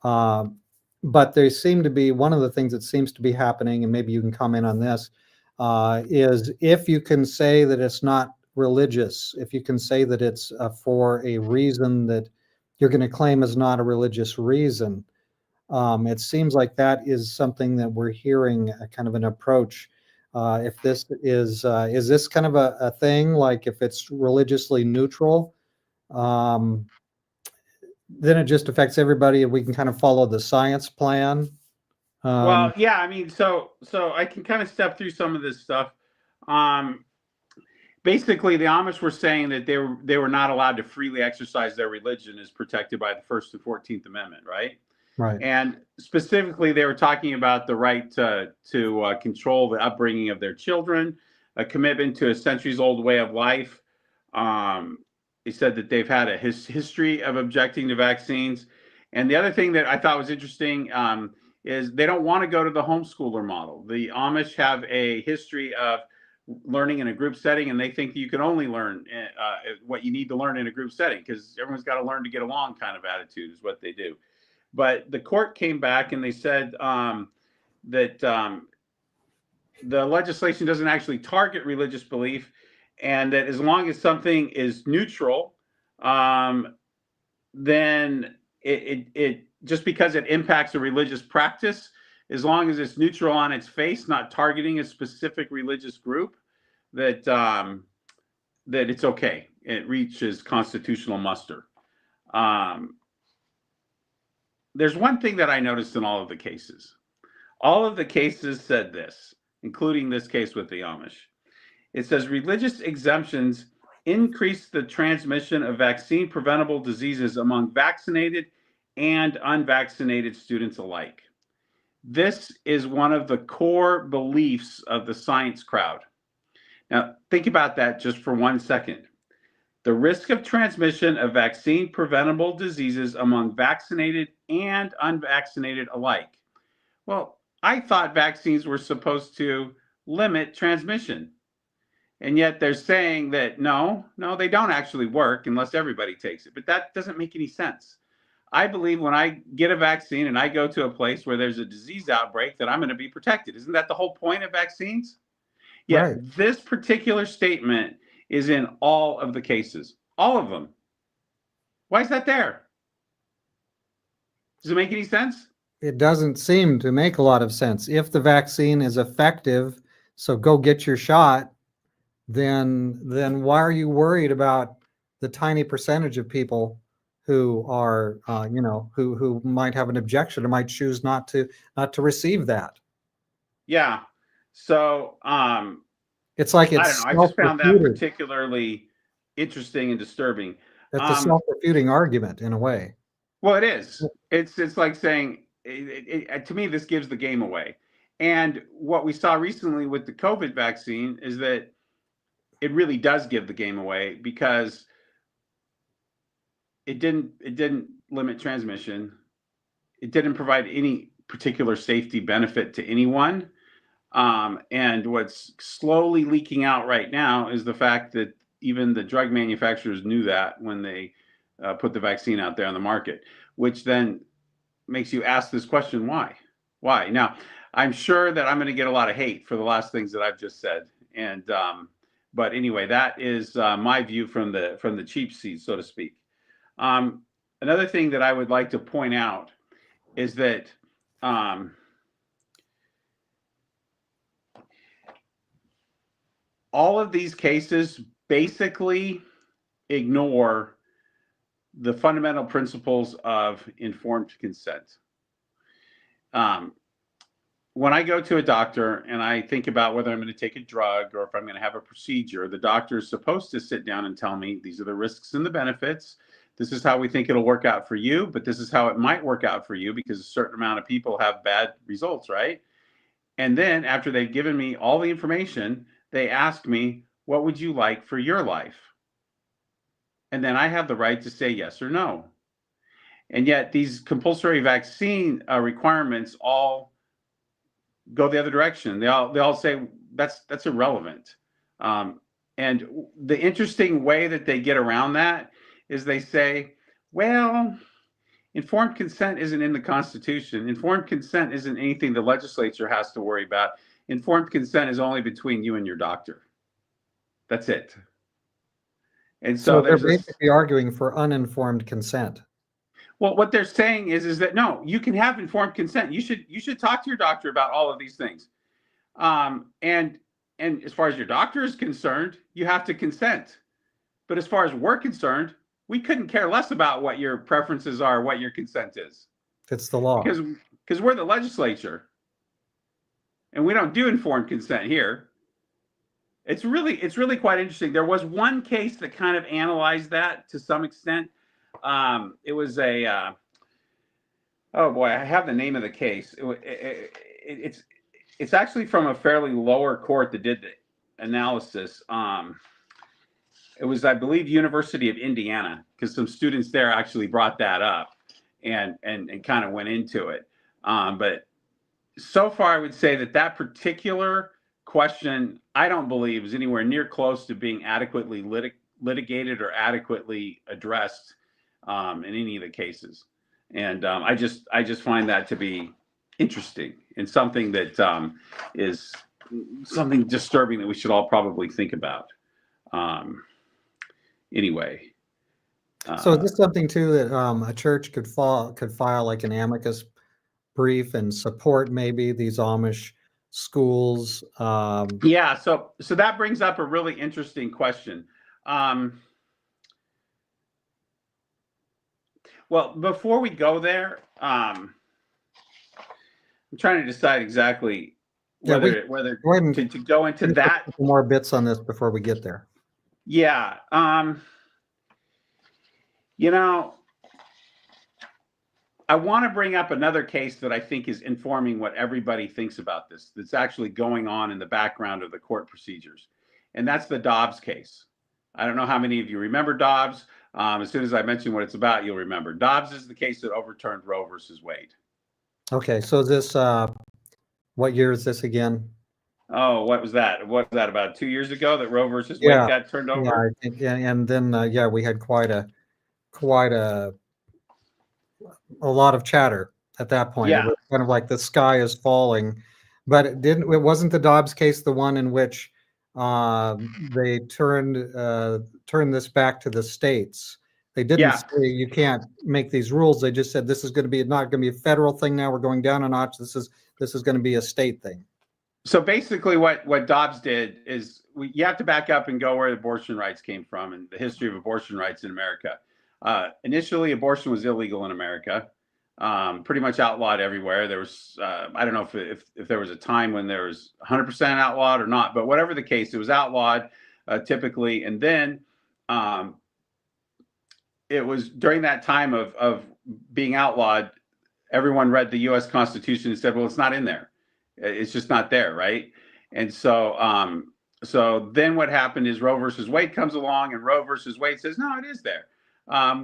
uh, but they seem to be one of the things that seems to be happening, and maybe you can comment on this, is if you can say that it's not religious, if you can say that it's for a reason that you're going to claim is not a religious reason, it seems like that is something that we're hearing kind of an approach. If this is this kind of a thing, like if it's religiously neutral, um, then it just affects everybody and we can kind of follow the science plan. Well, yeah, I mean, so I can kind of step through some of this stuff. Um, Basically, the Amish were saying that they were not allowed to freely exercise their religion as protected by the First and 14th Amendment, right? Right. And specifically, they were talking about the right to control the upbringing of their children, a commitment to a centuries-old way of life. They said that they've had a history of objecting to vaccines. And the other thing that I thought was interesting is they don't want to go to the homeschooler model. The Amish have a history of learning in a group setting, and they think you can only learn what you need to learn in a group setting because everyone's got to learn to get along kind of attitude is what they do. But the court came back and they said that the legislation doesn't actually target religious belief, and that as long as something is neutral, then it just because it impacts a religious practice, as long as it's neutral on its face, not targeting a specific religious group, that that it's okay. It reaches constitutional muster. There's one thing that I noticed in all of the cases. All of the cases said this, including this case with the Amish. It says religious exemptions increase the transmission of vaccine preventable diseases among vaccinated and unvaccinated students alike. This is one of the core beliefs of the science crowd. Now, think about that just for 1 second. The risk of transmission of vaccine preventable diseases among vaccinated and unvaccinated alike. Well, I thought vaccines were supposed to limit transmission. And yet they're saying that no, they don't actually work unless everybody takes it. But that doesn't make any sense. I believe when I get a vaccine and I go to a place where there's a disease outbreak that I'm going to be protected. Isn't that the whole point of vaccines? Yet Right. this particular statement is in all of the cases, all of them. Why is that there? Does it make any sense? It doesn't seem to make a lot of sense. If the vaccine is effective, so go get your shot, then why are you worried about the tiny percentage of people who are who might have an objection or might choose not to receive that? Yeah. So It's like I it's don't know. I just found that self-refuting. particularly interesting and disturbing. It's a self-refuting argument in a way. Well, it is. It's like saying to me this gives the game away. And what we saw recently with the COVID vaccine is that it really does give the game away because it didn't limit transmission. It didn't provide any particular safety benefit to anyone. And what's slowly leaking out right now is the fact that even the drug manufacturers knew that when they put the vaccine out there on the market, which then makes you ask this question: why? Why? Now, I'm sure that I'm going to get a lot of hate for the last things that I've just said, and but anyway, that is my view from the cheap seat, so to speak. Another thing that I would like to point out is that all of these cases basically ignore the fundamental principles of informed consent. When I go to a doctor and I think about whether I'm going to take a drug or if I'm going to have a procedure, the doctor is supposed to sit down and tell me these are the risks and the benefits. This is how we think it'll work out for you, but this is how it might work out for you because a certain amount of people have bad results, right? And then after they've given me all the information, they ask me, what would you like for your life? And then I have the right to say yes or no. And yet these compulsory vaccine requirements all go the other direction. They all say that's irrelevant. And the interesting way that they get around that is they say, well, informed consent isn't in the Constitution. Informed consent isn't anything the legislature has to worry about. Informed consent is only between you and your doctor. That's it. And so So they're there's this. basically arguing for uninformed consent. Well, what they're saying is that no, you can have informed consent. You should talk to your doctor about all of these things. And as far as your doctor is concerned, you have to consent. But as far as we're concerned, we couldn't care less about what your preferences are, what your consent is. It's the law. Because we're the legislature, and we don't do informed consent here. It's really quite interesting. There was one case that kind of analyzed that to some extent. It was a oh boy, I have the name of the case. It's actually from a fairly lower court that did the analysis. It was, I believe, University of Indiana, because some students there actually brought that up and kind of went into it. But so far, I would say that particular question, I don't believe, is anywhere near close to being adequately litigated or adequately addressed in any of the cases. And I just find that to be interesting and something that is something disturbing that we should all probably think about. Anyway. So is this something too that a church could file like an amicus brief and support maybe these Amish schools? Yeah, so that brings up a really interesting question. Well, before we go there, I'm trying to decide exactly whether to go into that. More bits on this before we get there. Yeah. I want to bring up another case that I think is informing what everybody thinks about this, that's actually going on in the background of the court procedures. And that's the Dobbs case. I don't know how many of you remember Dobbs. As soon as I mention what it's about, you'll remember. Dobbs is the case that overturned Roe versus Wade. Okay, so is this, what year is this again? Oh, what was that? What was that, about 2 years ago that Roe versus Wade got turned over? Yeah, I think, and then we had quite a lot of chatter at that point. Yeah. It was kind of like the sky is falling, but it wasn't the Dobbs case the one in which they turned this back to the states. They didn't say you can't make these rules. They just said this is going to be not going to be a federal thing now. We're going down a notch. This is going to be a state thing. So basically what Dobbs did is you have to back up and go where abortion rights came from and the history of abortion rights in America. Initially, abortion was illegal in America, pretty much outlawed everywhere. There was, I don't know if there was a time when there was 100% outlawed or not, but whatever the case, it was outlawed typically. And then it was during that time of being outlawed, everyone read the U.S. Constitution and said, well, it's not in there. It's just not there, right? And so then what happened is Roe versus Wade comes along, and Roe versus Wade says, no, it is there.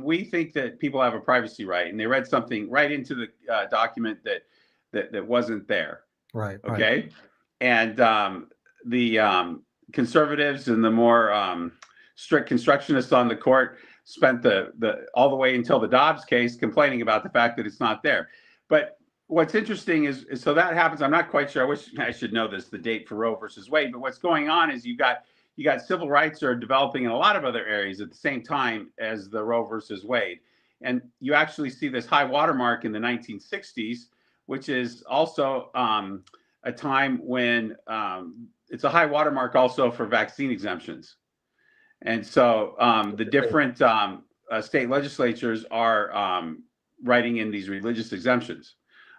We think that people have a privacy right, and they read something right into the document that wasn't there. Right. Okay. Right. And the conservatives and the more strict constructionists on the court spent the all the way until the Dobbs case complaining about the fact that it's not there. But what's interesting is so that happens. I'm not quite sure. I wish I should know this, the date for Roe versus Wade. But what's going on is you got civil rights are developing in a lot of other areas at the same time as the Roe versus Wade. And you actually see this high watermark in the 1960s, which is also a time when it's a high watermark also for vaccine exemptions. And so the different state legislatures are writing in these religious exemptions.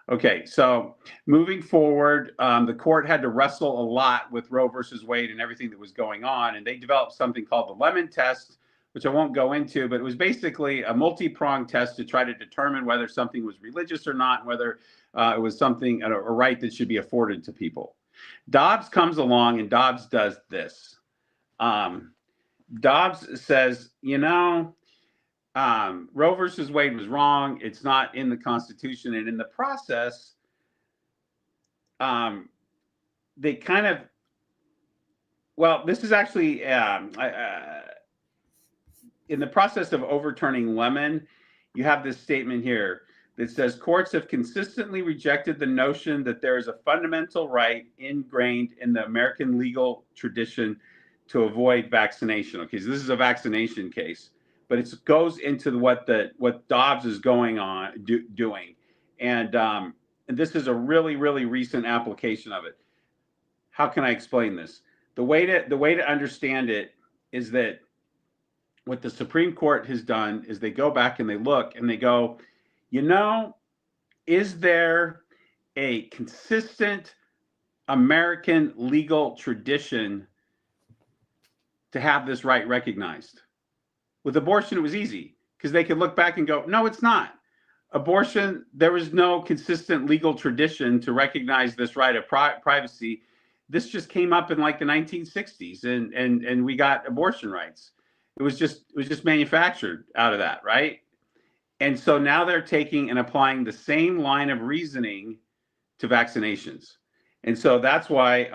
Okay, so moving forward, the court had to wrestle a lot with Roe versus Wade and everything that was going on, and they developed something called the Lemon Test, which I won't go into, but it was basically a multi-pronged test to try to determine whether something was religious or not, and whether it was something, a right that should be afforded to people. Dobbs comes along, and Dobbs does this. Dobbs says, Roe versus Wade was wrong. It's not in the Constitution. And in the process, they kind of, well, this is actually, in the process of overturning Lemon, you have this statement here that says courts have consistently rejected the notion that there is a fundamental right ingrained in the American legal tradition to avoid vaccination. Okay, so this is a vaccination case, but it goes into what Dobbs is going on doing, and this is a really, really recent application of it. How can I explain this? The way to understand it is that what the Supreme Court has done is they go back and they look and they go, is there a consistent American legal tradition to have this right recognized? With abortion, it was easy because they could look back and go, no, it's not. Abortion, there was no consistent legal tradition to recognize this right of privacy. This just came up in like the 1960s, and we got abortion rights. It was just manufactured out of that, right? And so now they're taking and applying the same line of reasoning to vaccinations. And so that's why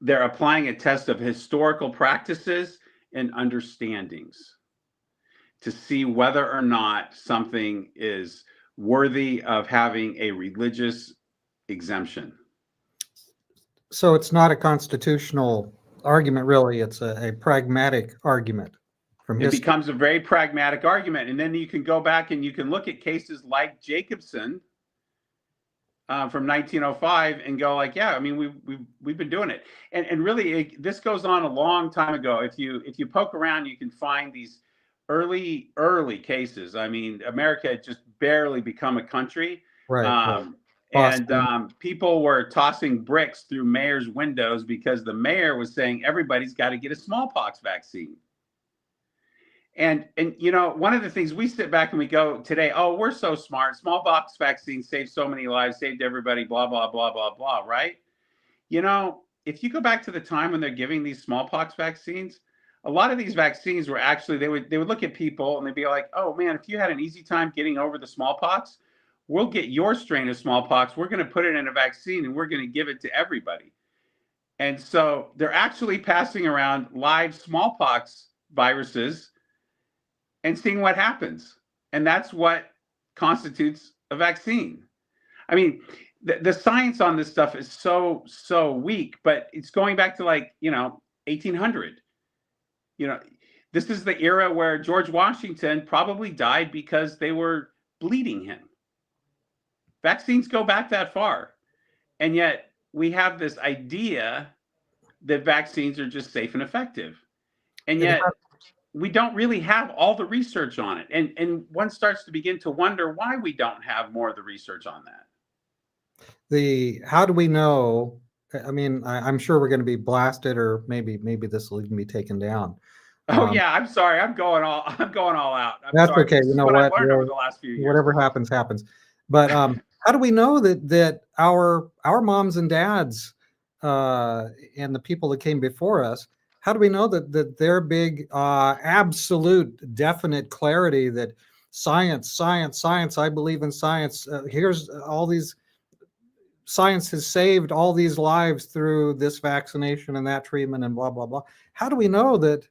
they're applying a test of historical practices and understandings to see whether or not something is worthy of having a religious exemption. So it's not a constitutional argument, really. It's a pragmatic argument from history. It becomes a very pragmatic argument. And then you can go back and you can look at cases like Jacobson from 1905 and go like, yeah, I mean, we've been doing it. And really, this goes on a long time ago. If you poke around, you can find these early cases. I mean, America had just barely become a country. Right. And people were tossing bricks through mayor's windows because the mayor was saying everybody's got to get a smallpox vaccine. And one of the things we sit back and we go today, oh, we're so smart. Smallpox vaccine saved so many lives, saved everybody, blah, blah, blah, blah, blah, right? If you go back to the time when they're giving these smallpox vaccines, a lot of these vaccines were actually, they would look at people and they'd be like, oh man, if you had an easy time getting over the smallpox, we'll get your strain of smallpox. We're going to put it in a vaccine and we're going to give it to everybody. And so they're actually passing around live smallpox viruses and seeing what happens. And that's what constitutes a vaccine. I mean, the science on this stuff is so weak, but it's going back to 1800. This is the era where George Washington probably died because they were bleeding him. Vaccines go back that far. And yet we have this idea that vaccines are just safe and effective. And yet we don't really have all the research on it. And one starts to begin to wonder why we don't have more of the research on that. How do we know? I mean, I'm sure we're going to be blasted, or maybe this will even be taken down. Oh yeah, I'm sorry. I'm going all out. That's sorry. okay. This is what I've learned over the last few years. Whatever happens. But how do we know that our moms and dads and the people that came before us, how do we know that their big absolute definite clarity that science, I believe in science, here's all these, science has saved all these lives through this vaccination and that treatment and blah, blah, blah. How do we know that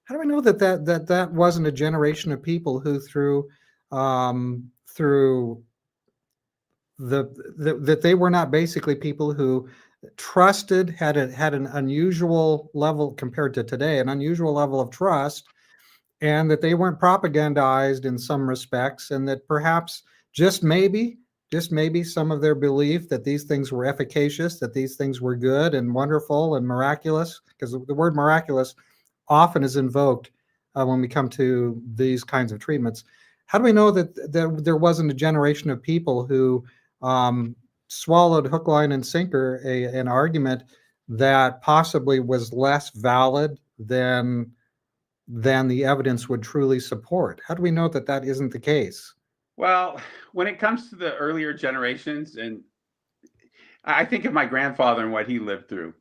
that wasn't a generation of people who through that they were not basically people who trusted, had an unusual level compared to today, an unusual level of trust, and that they weren't propagandized in some respects, and that perhaps just maybe some of their belief that these things were efficacious, that these things were good and wonderful and miraculous, because the word miraculous often is invoked when we come to these kinds of treatments. How do we know that there wasn't a generation of people who swallowed hook, line, and sinker an argument that possibly was less valid than the evidence would truly support? How do we know that isn't the case? Well, when it comes to the earlier generations, and I think of my grandfather and what he lived through,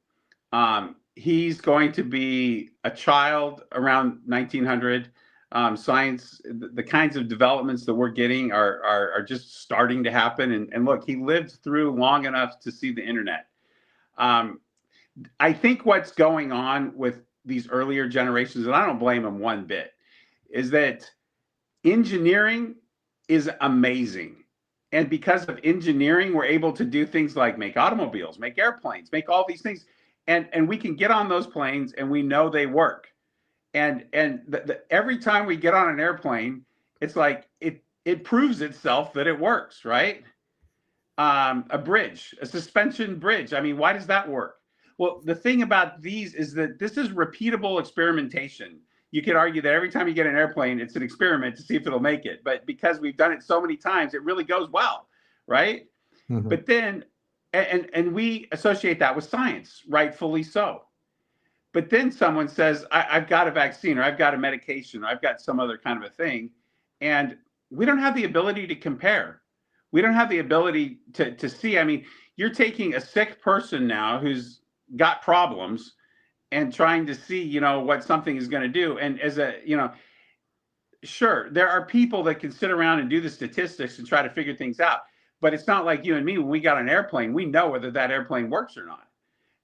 he's going to be a child around 1900. Science, the kinds of developments that we're getting are just starting to happen. And look, he lived through long enough to see the internet. I think what's going on with these earlier generations, and I don't blame them one bit, is that engineering is amazing. And because of engineering, we're able to do things like make automobiles, make airplanes, make all these things. And we can get on those planes and we know they work. And every time we get on an airplane, it's like it proves itself that it works, right? A bridge, a suspension bridge. I mean, why does that work? Well, the thing about these is that this is repeatable experimentation. You could argue that every time you get an airplane, it's an experiment to see if it'll make it. But because we've done it so many times, it really goes well, right? Mhm. But then, and we associate that with science, rightfully so. But then someone says, I've got a vaccine, or I've got a medication, or I've got some other kind of a thing, and we don't have the ability to compare. We don't have the ability to see. I mean, you're taking a sick person now who's got problems and trying to see, you know, what something is going to do. And as a, you know, sure, there are people that can sit around and do the statistics and try to figure things out. But it's not like you and me, when we got an airplane, we know whether that airplane works or not.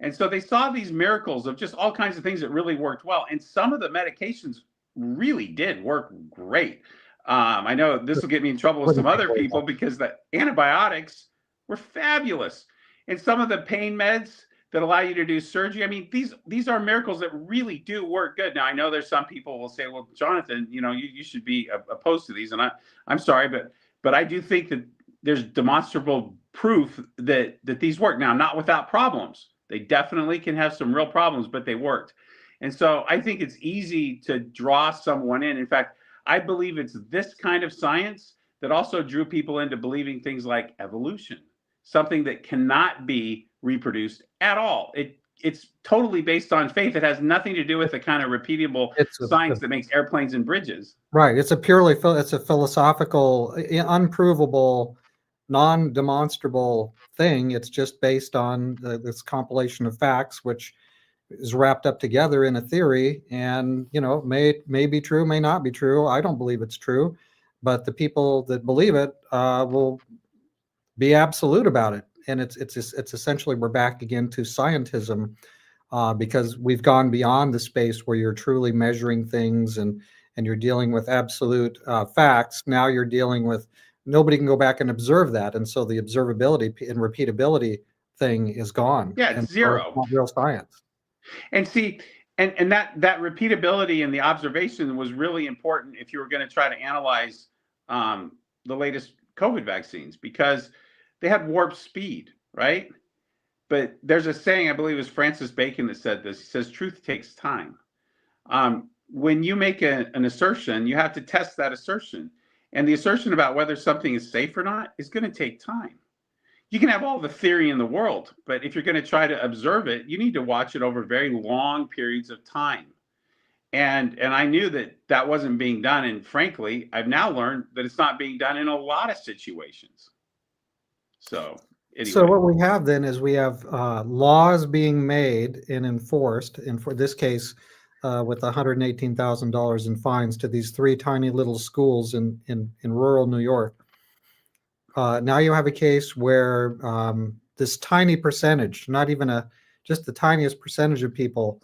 And so they saw these miracles of just all kinds of things that really worked well. And some of the medications really did work great. I know this will get me in trouble with some other people because the antibiotics were fabulous. And some of the pain meds that allow you to do surgery, I mean, these are miracles that really do work good. Now, I know there's some people will say, well, Jonathan, you know, you should be opposed to these. And I'm sorry, but I do think that there's demonstrable proof that these work. Now, not without problems. They definitely can have some real problems, but they worked. And so I think it's easy to draw someone in. In fact, I believe it's this kind of science that also drew people into believing things like evolution, something that cannot be reproduced at all. It's totally based on faith. It has nothing to do with the kind of repeatable science that makes airplanes and bridges. Right. It's a philosophical, unprovable, non-demonstrable thing. It's just based on this compilation of facts, which is wrapped up together in a theory, and you know, may be true, may not be true. I don't believe it's true, but the people that believe it will be absolute about it. And it's essentially, we're back again to scientism, because we've gone beyond the space where you're truly measuring things and you're dealing with absolute facts. Now you're dealing with, nobody can go back and observe that, and so the observability and repeatability thing is gone. Yeah, it's and zero. So it's not real science. And see, and that repeatability and the observation was really important if you were going to try to analyze the latest COVID vaccines, because they had warp speed, right? But there's a saying, I believe it was Francis Bacon that said this. He says, truth takes time. When you make an assertion, you have to test that assertion. And the assertion about whether something is safe or not is going to take time. You can have all the theory in the world, but if you're going to try to observe it, you need to watch it over very long periods of time. And I knew that wasn't being done. And frankly, I've now learned that it's not being done in a lot of situations. So anyway. So what we have then is we have laws being made and enforced, and for this case, with $118,000 in fines to these 3 tiny little schools in rural New York. Now you have a case where this tiny percentage, not even just the tiniest percentage of people,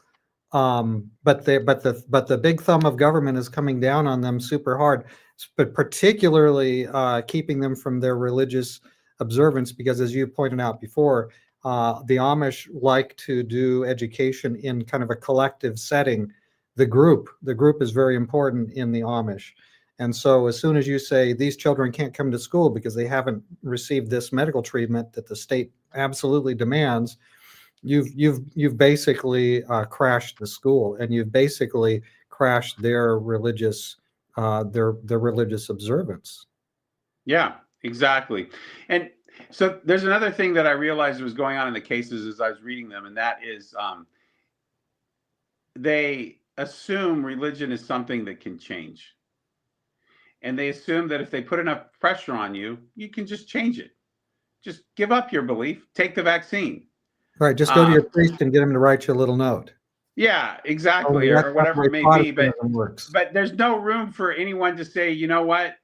but the big thumb of government is coming down on them super hard, but particularly keeping them from their religious observance, because as you pointed out before, the Amish like to do education in kind of a collective setting. The group is very important in the Amish. And so as soon as you say these children can't come to school because they haven't received this medical treatment that the state absolutely demands, you've basically crashed the school, and you've basically crashed their religious observance. Yeah, exactly. And so there's another thing that I realized was going on in the cases as I was reading them, and that is they assume religion is something that can change. And they assume that if they put enough pressure on you, you can just change it. Just give up your belief, take the vaccine. Right, just go to your priest and get him to write you a little note. Yeah, exactly, or whatever it may be. But there's no room for anyone to say, you know what,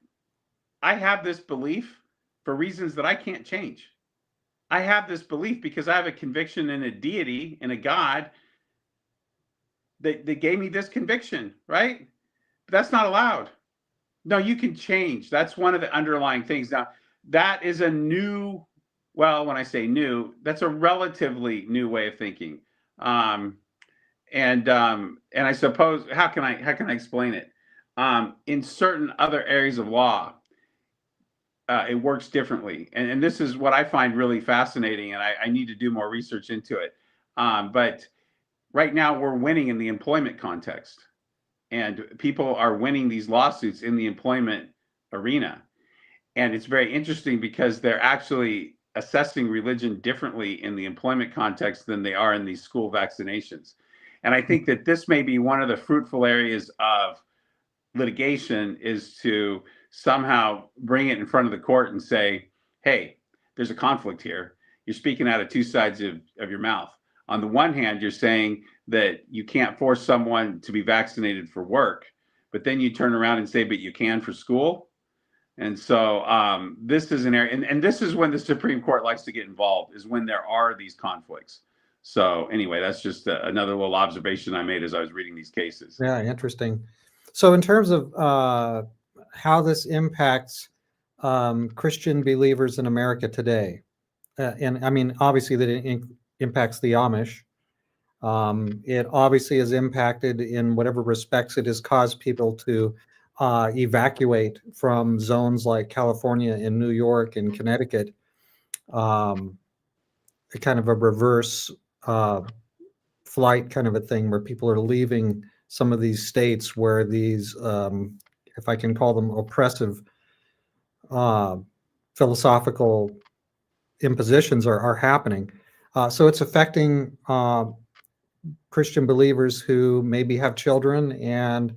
I have this belief for reasons that I can't change. I have this belief because I have a conviction in a deity, in a God, they gave me this conviction, right? But that's not allowed. No, you can change. That's one of the underlying things. Now, that is a new, well, when I say new, that's a relatively new way of thinking. And I suppose, how can I explain it? In certain other areas of law, it works differently. And this is what I find really fascinating, and I need to do more research into it. But right now, we're winning in the employment context. And people are winning these lawsuits in the employment arena. And it's very interesting because they're actually assessing religion differently in the employment context than they are in these school vaccinations. And I think that this may be one of the fruitful areas of litigation, is to somehow bring it in front of the court and say, hey, there's a conflict here. You're speaking out of two sides of your mouth. On the one hand, you're saying that you can't force someone to be vaccinated for work, but then you turn around and say, but you can for school. And so this is an area, and this is when the Supreme Court likes to get involved, is when there are these conflicts. So anyway, that's just another little observation I made as I was reading these cases. Yeah, interesting. So in terms of how this impacts Christian believers in America today, and I mean, obviously that it impacts the Amish. It obviously is impacted in whatever respects it has caused people to evacuate from zones like California and New York and Connecticut. A kind of a reverse flight kind of a thing, where people are leaving some of these states where these, if I can call them oppressive philosophical impositions are happening. So it's affecting Christian believers who maybe have children and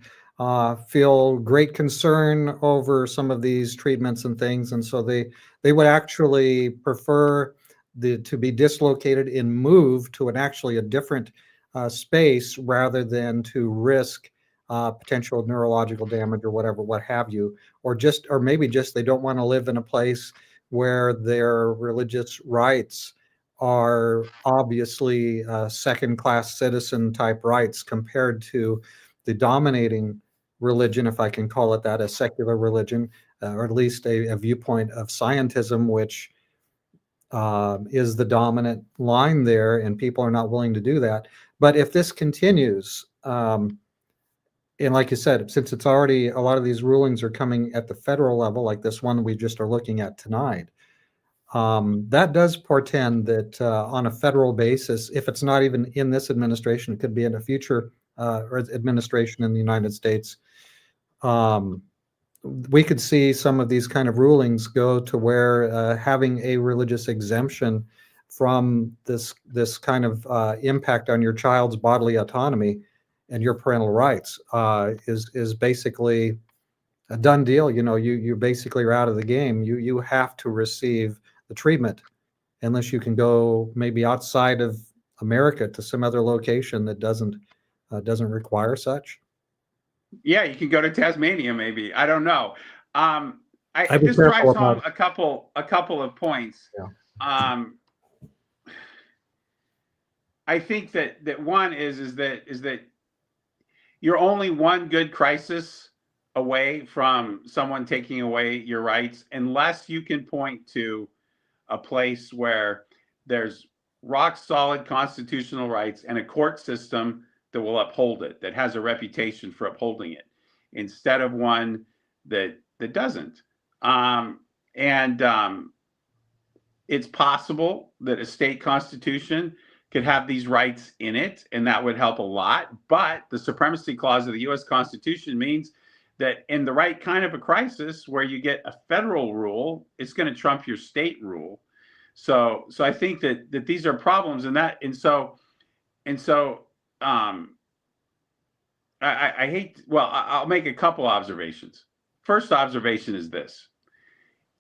feel great concern over some of these treatments and things. And so they would actually prefer to be dislocated and move to actually a different space, rather than to risk potential neurological damage or whatever, what have you, or maybe just they don't want to live in a place where their religious rights are obviously second-class citizen type rights compared to the dominating religion, if I can call it that, a secular religion, or at least a viewpoint of Scientism, which is the dominant line there, and people are not willing to do that. But if this continues, and like you said, since it's already, a lot of these rulings are coming at the federal level, like this one we just are looking at tonight, that does portend that on a federal basis, if it's not even in this administration, it could be in a future administration in the United States, we could see some of these kind of rulings go to where having a religious exemption from this kind of impact on your child's bodily autonomy and your parental rights is basically a done deal. You basically are out of the game. You have to receive the treatment unless you can go maybe outside of America to some other location that doesn't require such. Yeah, you can go to Tasmania, maybe. I don't know. I'd be This careful drives home about a couple of points. Yeah. I think that one is that you're only one good crisis away from someone taking away your rights, unless you can point to a place where there's rock solid constitutional rights and a court system that will uphold it, that has a reputation for upholding it, instead of one that doesn't. It's possible that a state constitution could have these rights in it, and that would help a lot. But the supremacy clause of the U.S. Constitution means that in the right kind of a crisis where you get a federal rule, it's going to trump your state rule. So I think that these are problems, I hate. Well, I'll make a couple observations. First observation is this: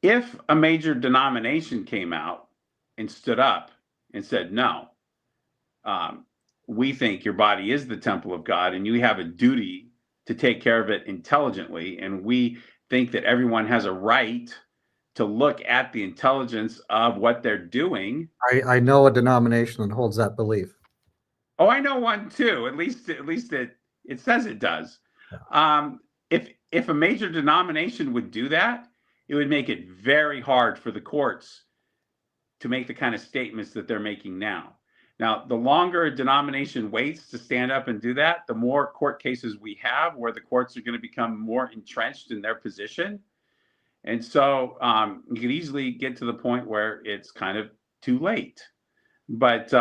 if a major denomination came out and stood up and said, no, we think your body is the temple of God and you have a duty to take care of it intelligently, and we think that everyone has a right to look at the intelligence of what they're doing. I know a denomination that holds that belief. Oh, I know one too. At least it says it does. If a major denomination would do that, it would make it very hard for the courts to make the kind of statements that they're making now. Now, the longer a denomination waits to stand up and do that, the more court cases we have where the courts are going to become more entrenched in their position. And so you could easily get to the point where it's kind of too late. But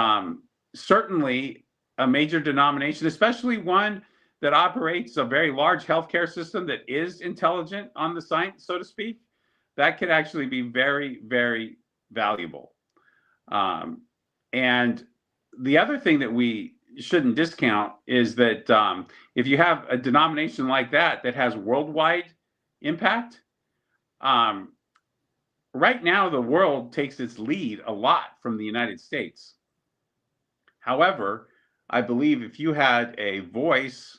certainly a major denomination, especially one that operates a very large healthcare system that is intelligent on the science, so to speak, that could actually be very, very valuable. And the other thing that we shouldn't discount is that if you have a denomination like that that has worldwide impact, right now the world takes its lead a lot from the United States. However, I believe if you had a voice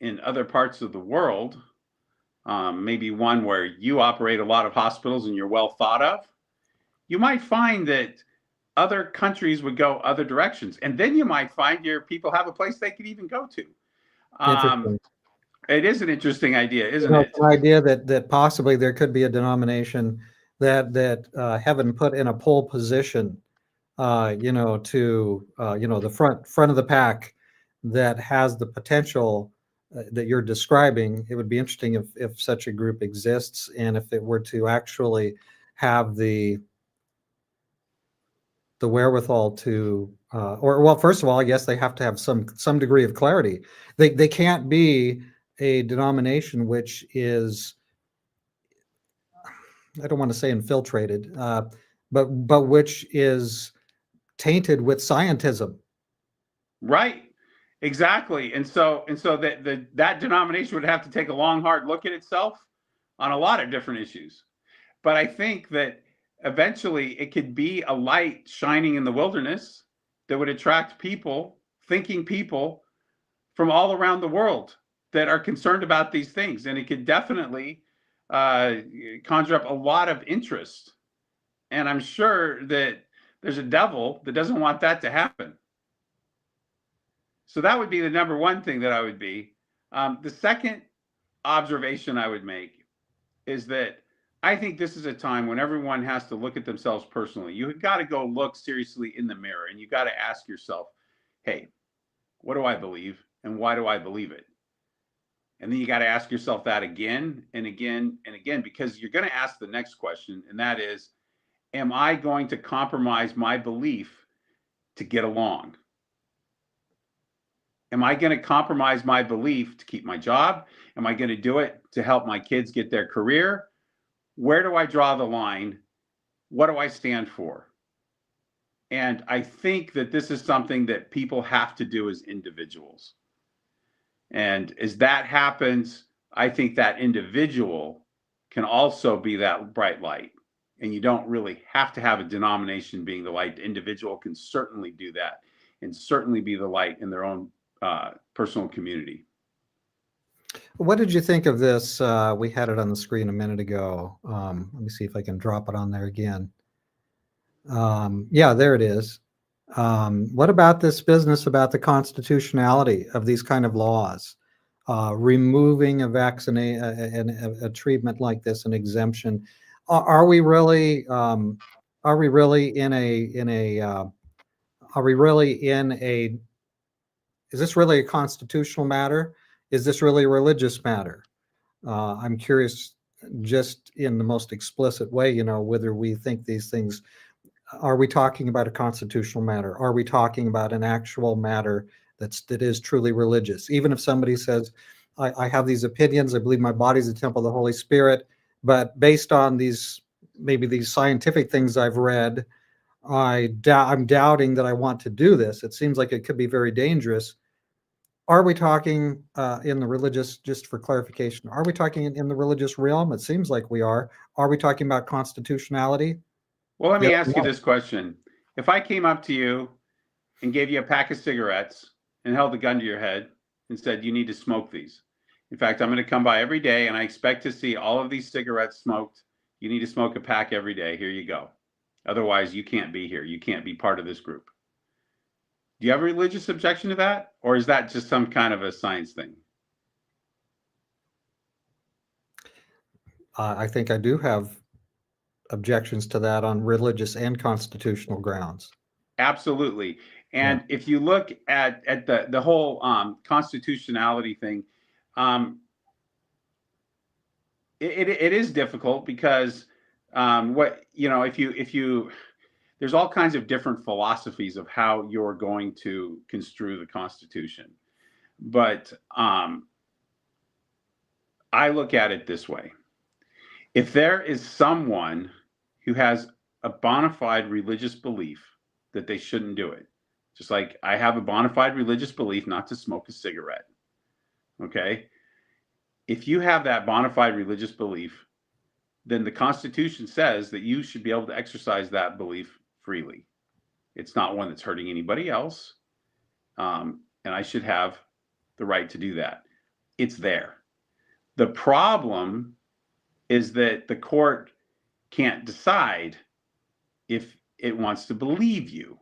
in other parts of the world, maybe one where you operate a lot of hospitals and you're well thought of, you might find that other countries would go other directions. And then you might find your people have a place they could even go to. Interesting. It is an interesting idea, isn't it? It's an idea that possibly there could be a denomination that heaven put in a pole position, to the front of the pack, that has the potential that you're describing. It would be interesting if such a group exists, and if it were to actually have the wherewithal to, well, first of all, I guess they have to have some degree of clarity. They can't be a denomination which is, I don't want to say infiltrated, but which is tainted with scientism. Right. Exactly. And so that denomination would have to take a long, hard look at itself on a lot of different issues. But I think that eventually it could be a light shining in the wilderness that would attract people, thinking people from all around the world that are concerned about these things. And it could definitely conjure up a lot of interest. And I'm sure that there's a devil that doesn't want that to happen. So that would be the number one thing that I would be. The second observation I would make is that I think this is a time when everyone has to look at themselves personally. You've got to go look seriously in the mirror, and you got to ask yourself, hey, what do I believe, and why do I believe it? And then you got to ask yourself that again and again and again, because you're going to ask the next question, and that is, am I going to compromise my belief to get along? Am I going to compromise my belief to keep my job? Am I going to do it to help my kids get their career? Where do I draw the line? What do I stand for? And I think that this is something that people have to do as individuals. And as that happens, I think that individual can also be that bright light. And you don't really have to have a denomination being the light. The individual can certainly do that and certainly be the light in their own personal community. What did you think of this? We had it on the screen a minute ago. Let me see if I can drop it on there again. Yeah, there it is. What about this business about the constitutionality of these kind of laws? Removing a treatment like this, an exemption. Are we really in a is this really a constitutional matter? Is this really a religious matter? I'm curious, just in the most explicit way, whether we think these things, are we talking about a constitutional matter? Are we talking about an actual matter that is truly religious? Even if somebody says, I have these opinions, I believe my body's a temple of the Holy Spirit, but based on maybe these scientific things I've read, I'm doubting that I want to do this. It seems like it could be very dangerous. Are we talking in the religious, just for clarification, are we talking in the religious realm? It seems like we are. Are we talking about constitutionality? Well, let me ask you this question. If I came up to you and gave you a pack of cigarettes and held a gun to your head and said, you need to smoke these. In fact, I'm going to come by every day and I expect to see all of these cigarettes smoked. You need to smoke a pack every day. Here you go. Otherwise, you can't be here. You can't be part of this group. Do you have a religious objection to that? Or is that just some kind of a science thing? I think I do have objections to that on religious and constitutional grounds. Absolutely. And if you look at the whole constitutionality thing, it is difficult because if you there's all kinds of different philosophies of how you're going to construe the Constitution. But I look at it this way. If there is someone who has a bona fide religious belief that they shouldn't do it, just like I have a bona fide religious belief not to smoke a cigarette, okay? If you have that bona fide religious belief, then the Constitution says that you should be able to exercise that belief freely. It's not one that's hurting anybody else, and I should have the right to do that. It's there. The problem is that the court can't decide if it wants to believe you.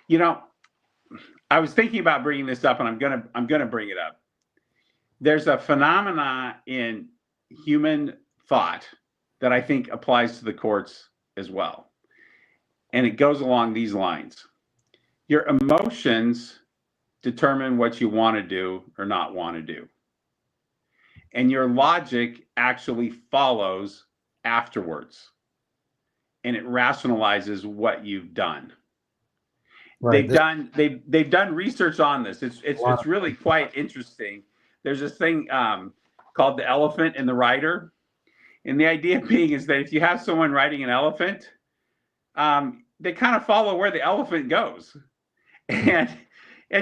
You know, I was thinking about bringing this up, and I'm gonna bring it up. There's a phenomena in human thought that I think applies to the courts as well, and it goes along these lines. Your emotions determine what you want to do or not want to do, and your logic actually follows afterwards, and it rationalizes what you've done. Right. They've done research on this. It's really quite interesting. There's this thing called the elephant and the rider, and the idea being is that if you have someone riding an elephant, they kind of follow where the elephant goes, and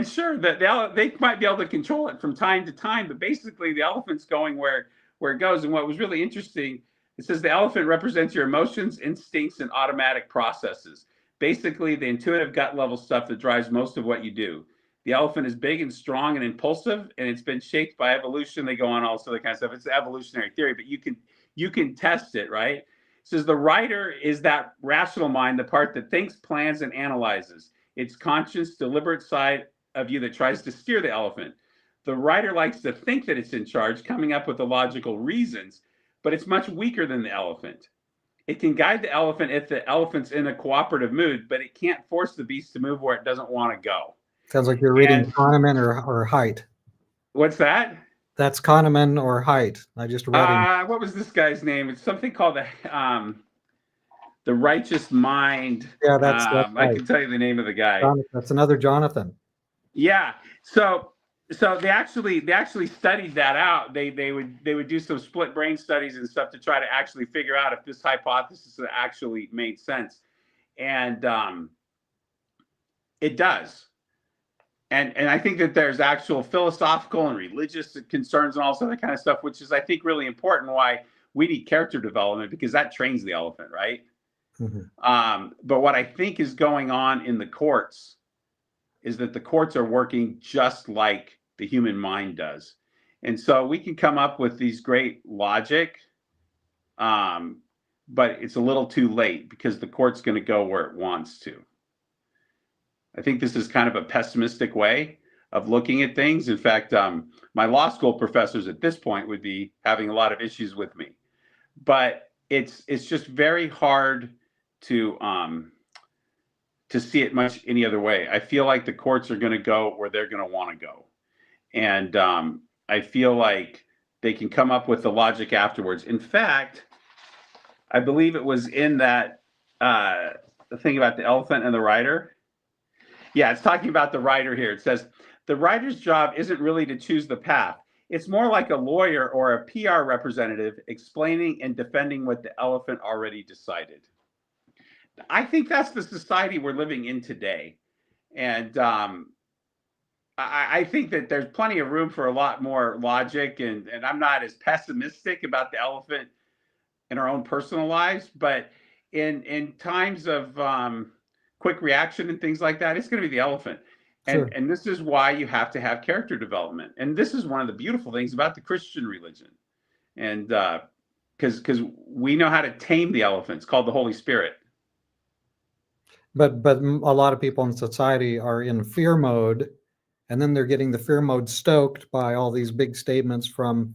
sure that they might be able to control it from time to time, but basically the elephant's going where it goes. And what was really interesting, it says the elephant represents your emotions, instincts, and automatic processes. Basically, the intuitive gut level stuff that drives most of what you do. The elephant is big and strong and impulsive, and it's been shaped by evolution. They go on all this other kind of stuff. It's the evolutionary theory, but you can test it, right? It says the rider is that rational mind, the part that thinks, plans, and analyzes. It's conscious, deliberate side of you that tries to steer the elephant. The rider likes to think that it's in charge, coming up with the logical reasons, but it's much weaker than the elephant. It can guide the elephant if the elephant's in a cooperative mood, but it can't force the beast to move where it doesn't want to go. Sounds like you're reading Kahneman or Haidt. What's that? That's Kahneman or Haidt. I just read him. What was this guy's name? It's something called the Righteous Mind. Yeah, that's I can tell you the name of the guy. That's another Jonathan. Yeah. So they actually studied that out. They would do some split brain studies and stuff to try to actually figure out if this hypothesis actually made sense, and it does. And I think that there's actual philosophical and religious concerns and all this other kind of stuff, which is, I think, really important why we need character development, because that trains the elephant, right? Mm-hmm. But what I think is going on in the courts is that the courts are working just like the human mind does. And so we can come up with these great logic, but it's a little too late because the court's going to go where it wants to. I think this is kind of a pessimistic way of looking at things. In fact, my law school professors at this point would be having a lot of issues with me. But it's just very hard to see it much any other way. I feel like the courts are going to go where they're going to want to go. And I feel like they can come up with the logic afterwards. In fact, I believe it was in that the thing about the elephant and the rider. Yeah, it's talking about the rider here. It says, the rider's job isn't really to choose the path. It's more like a lawyer or a PR representative explaining and defending what the elephant already decided. I think that's the society we're living in today. And I think that there's plenty of room for a lot more logic, and I'm not as pessimistic about the elephant in our own personal lives, but in times of quick reaction and things like that, it's going to be the elephant. Sure. And this is why you have to have character development. And this is one of the beautiful things about the Christian religion. And because we know how to tame the elephant. It's called the Holy Spirit. but a lot of people in society are in fear mode, and then they're getting the fear mode stoked by all these big statements from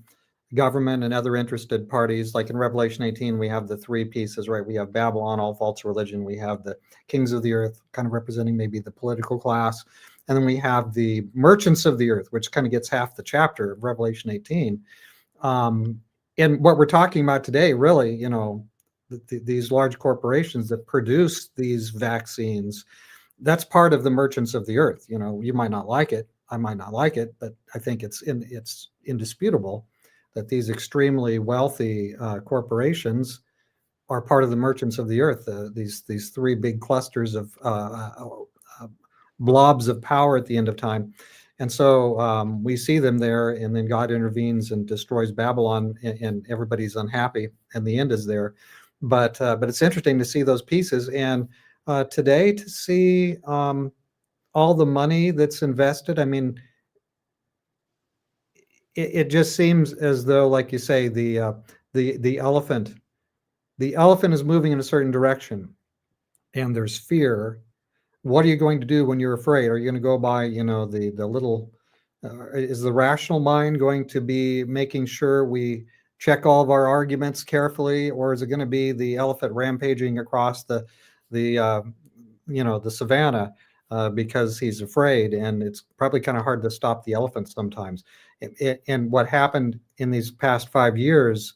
government and other interested parties. Like in Revelation 18, we have the three pieces, right? We have Babylon, all false religion. We have the kings of the earth, kind of representing maybe the political class. And then we have the merchants of the earth, which kind of gets half the chapter of Revelation 18. And what we're talking about today, really, these large corporations that produce these vaccines, that's part of the merchants of the earth. You might not like it, I might not like it, but I think it's indisputable that these extremely wealthy corporations are part of the merchants of the earth. These three big clusters of blobs of power at the end of time. And so we see them there, and then God intervenes and destroys Babylon, and everybody's unhappy, and the end is there. But it's interesting to see those pieces, and today to see all the money that's invested. I mean, it just seems as though, like you say, the elephant is moving in a certain direction, and there's fear. What are you going to do when you're afraid? Are you going to go by, the little? Is the rational mind going to be making sure we check all of our arguments carefully, or is it going to be the elephant rampaging across the savannah because he's afraid? And it's probably kind of hard to stop the elephant sometimes. And what happened in these past 5 years,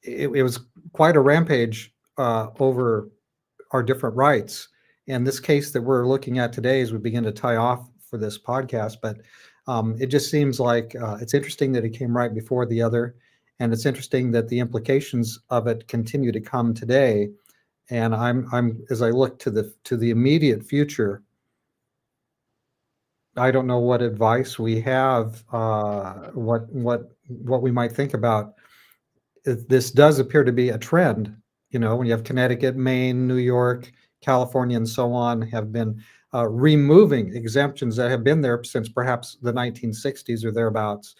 it was quite a rampage over our different rights. And this case that we're looking at today, as we begin to tie off for this podcast, but it just seems like it's interesting that it came right before the other, and it's interesting that the implications of it continue to come today. And I'm as I look to the immediate future, I don't know what advice we have, what we might think about. This does appear to be a trend. When you have Connecticut, Maine, New York, California, and so on, have been removing exemptions that have been there since perhaps the 1960s or thereabouts,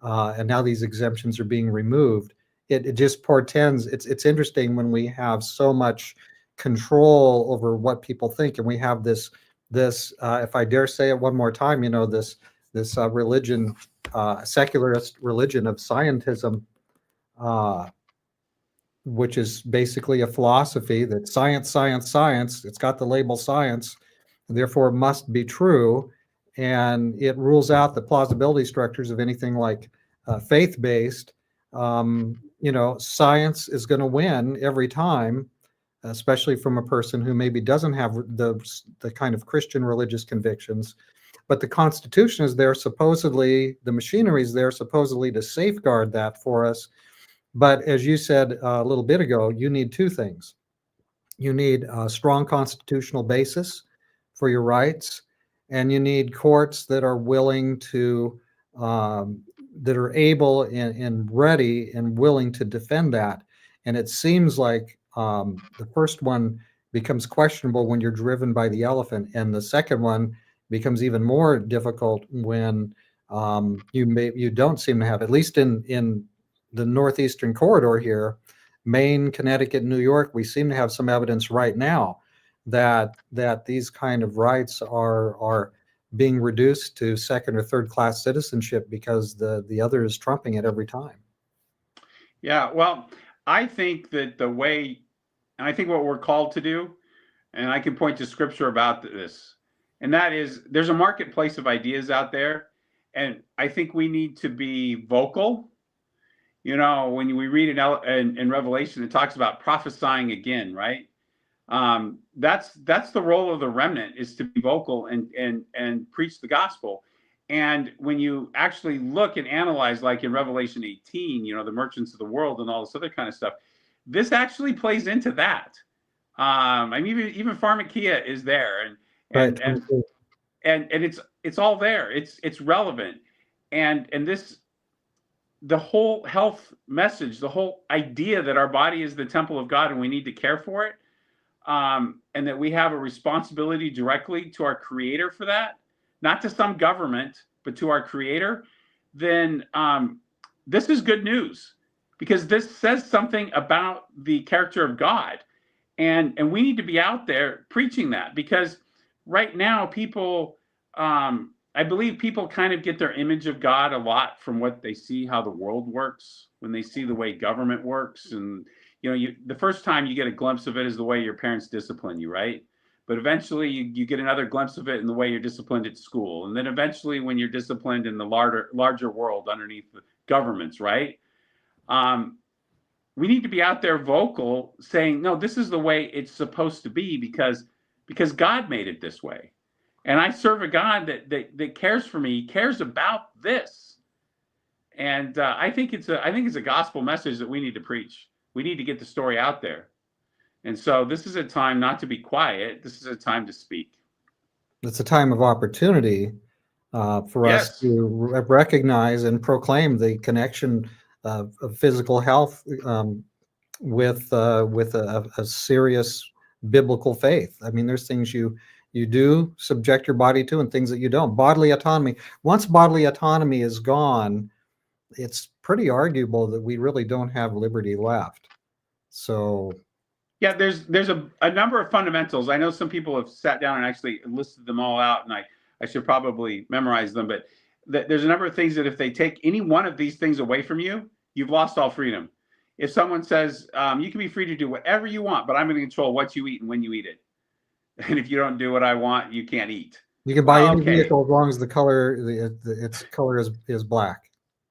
and now these exemptions are being removed. It just portends. It's interesting when we have so much control over what people think, and we have this if I dare say it one more time, this religion, secularist religion of scientism, which is basically a philosophy that science, it's got the label science, therefore it must be true. And it rules out the plausibility structures of anything like faith-based. Science is going to win every time, especially from a person who maybe doesn't have the kind of Christian religious convictions. But the Constitution is there supposedly, the machinery is there supposedly to safeguard that for us. But as you said a little bit ago, you need two things. You need a strong constitutional basis for your rights, and you need courts that are willing to, that are able and ready and willing to defend that. And it seems like the first one becomes questionable when you're driven by the elephant, and the second one becomes even more difficult when you don't seem to have, at least in the northeastern corridor here, Maine, Connecticut, New York, we seem to have some evidence right now that these kind of rights are being reduced to second or third class citizenship because the other is trumping it every time. Yeah, well, I think that and I think what we're called to do, and I can point to scripture about this, and that is there's a marketplace of ideas out there, and I think we need to be vocal. When we read in Revelation, it talks about prophesying again, right? That's the role of the remnant, is to be vocal and preach the gospel. And when you actually look and analyze, like in Revelation 18, the merchants of the world and all this other kind of stuff, this actually plays into that. I mean, even pharmakia is there, and it's all there. It's relevant, and the whole health message, the whole idea that our body is the temple of God and we need to care for it, and that we have a responsibility directly to our Creator for that, not to some government, but to our Creator, then this is good news, because this says something about the character of God. And we need to be out there preaching that, because right now people, I believe people kind of get their image of God a lot from what they see how the world works, when they see the way government works. And the first time you get a glimpse of it is the way your parents discipline you, right? But eventually you get another glimpse of it in the way you're disciplined at school, and then eventually when you're disciplined in the larger world underneath the governments, right? We need to be out there vocal saying, no, this is the way it's supposed to be, because God made it this way. And I serve a God that cares for me, cares about this. And I think it's a gospel message that we need to preach. We need to get the story out there. And so this is a time not to be quiet. This is a time to speak. It's a time of opportunity for us to recognize and proclaim the connection of physical health with a serious biblical faith. I mean, there's things you do subject your body to and things that you don't. Bodily autonomy. Once bodily autonomy is gone, it's pretty arguable that we really don't have liberty left. So yeah, there's a number of fundamentals. I know some people have sat down and actually listed them all out, and I should probably memorize them, but there's a number of things that if they take any one of these things away from you, you've lost all freedom. If someone says, you can be free to do whatever you want, but I'm going to control what you eat and when you eat it. And if you don't do what I want, you can't eat. You can buy any vehicle as long as the color, its color is black.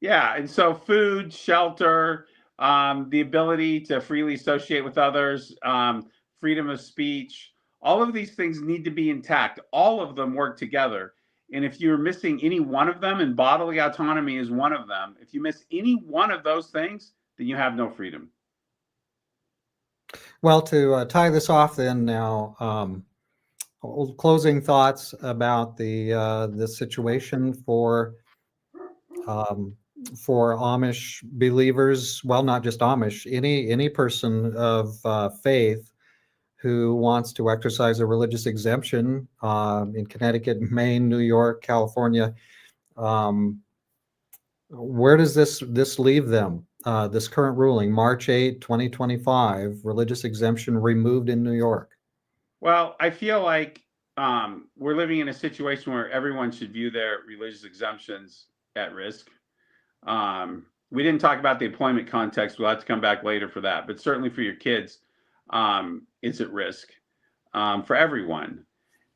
Yeah, and so food, shelter, the ability to freely associate with others, freedom of speech, all of these things need to be intact. All of them work together. And if you're missing any one of them, and bodily autonomy is one of them, if you miss any one of those things, then you have no freedom. Well, to tie this off then now, closing thoughts about the situation for Amish believers. Well, not just Amish, any person of faith who wants to exercise a religious exemption in Connecticut, Maine, New York, California. Where does this leave them? This current ruling, March 8, 2025, religious exemption removed in New York. Well, I feel like we're living in a situation where everyone should view their religious exemptions at risk. We didn't talk about the employment context. We'll have to come back later for that. But certainly for your kids, it's at risk for everyone.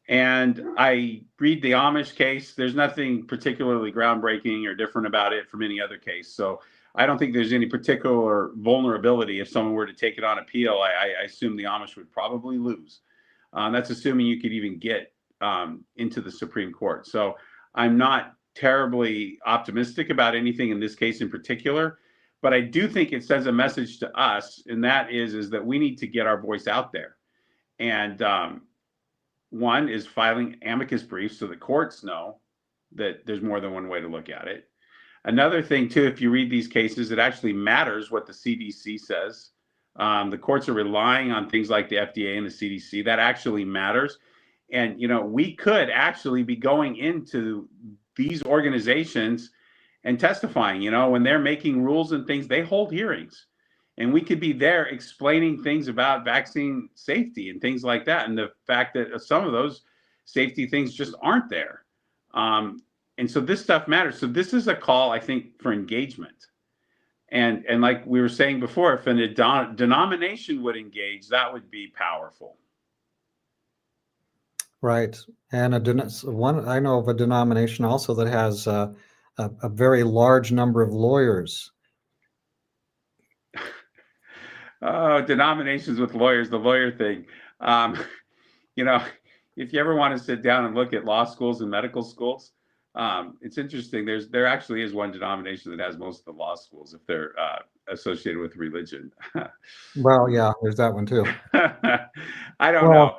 And I read the Amish case. There's nothing particularly groundbreaking or different about it from any other case. So I don't think there's any particular vulnerability. If someone were to take it on appeal, I assume the Amish would probably lose. That's assuming you could even get into the Supreme Court. So I'm not terribly optimistic about anything in this case in particular, but I do think it sends a message to us, and that is that we need to get our voice out there. And one is filing amicus briefs so the courts know that there's more than one way to look at it. Another thing too, if you read these cases, it actually matters what the CDC says. The courts are relying on things like the FDA and the CDC. That actually matters. And, we could actually be going into these organizations and testifying, when they're making rules and things, they hold hearings. And we could be there explaining things about vaccine safety and things like that. And the fact that some of those safety things just aren't there. And so this stuff matters. So this is a call, I think, for engagement. And like we were saying before, if a denomination would engage, that would be powerful. Right. And I know of a denomination also that has a very large number of lawyers. Oh, denominations with lawyers, the lawyer thing. If you ever want to sit down and look at law schools and medical schools, it's interesting. There actually is one denomination that has most of the law schools if they're associated with religion. Well, yeah, there's that one too. I don't know.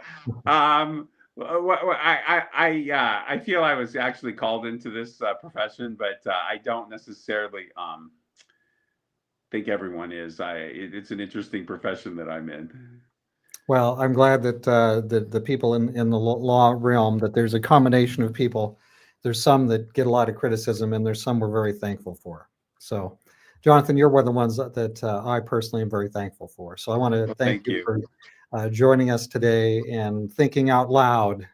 I feel I was actually called into this profession, but I don't necessarily think everyone is. It's an interesting profession that I'm in. Well, I'm glad that the people in the law realm, that there's a combination of people. There's some that get a lot of criticism, and there's some we're very thankful for. So, Jonathan, you're one of the ones that I personally am very thankful for. So I want to thank you for joining us today and thinking out loud.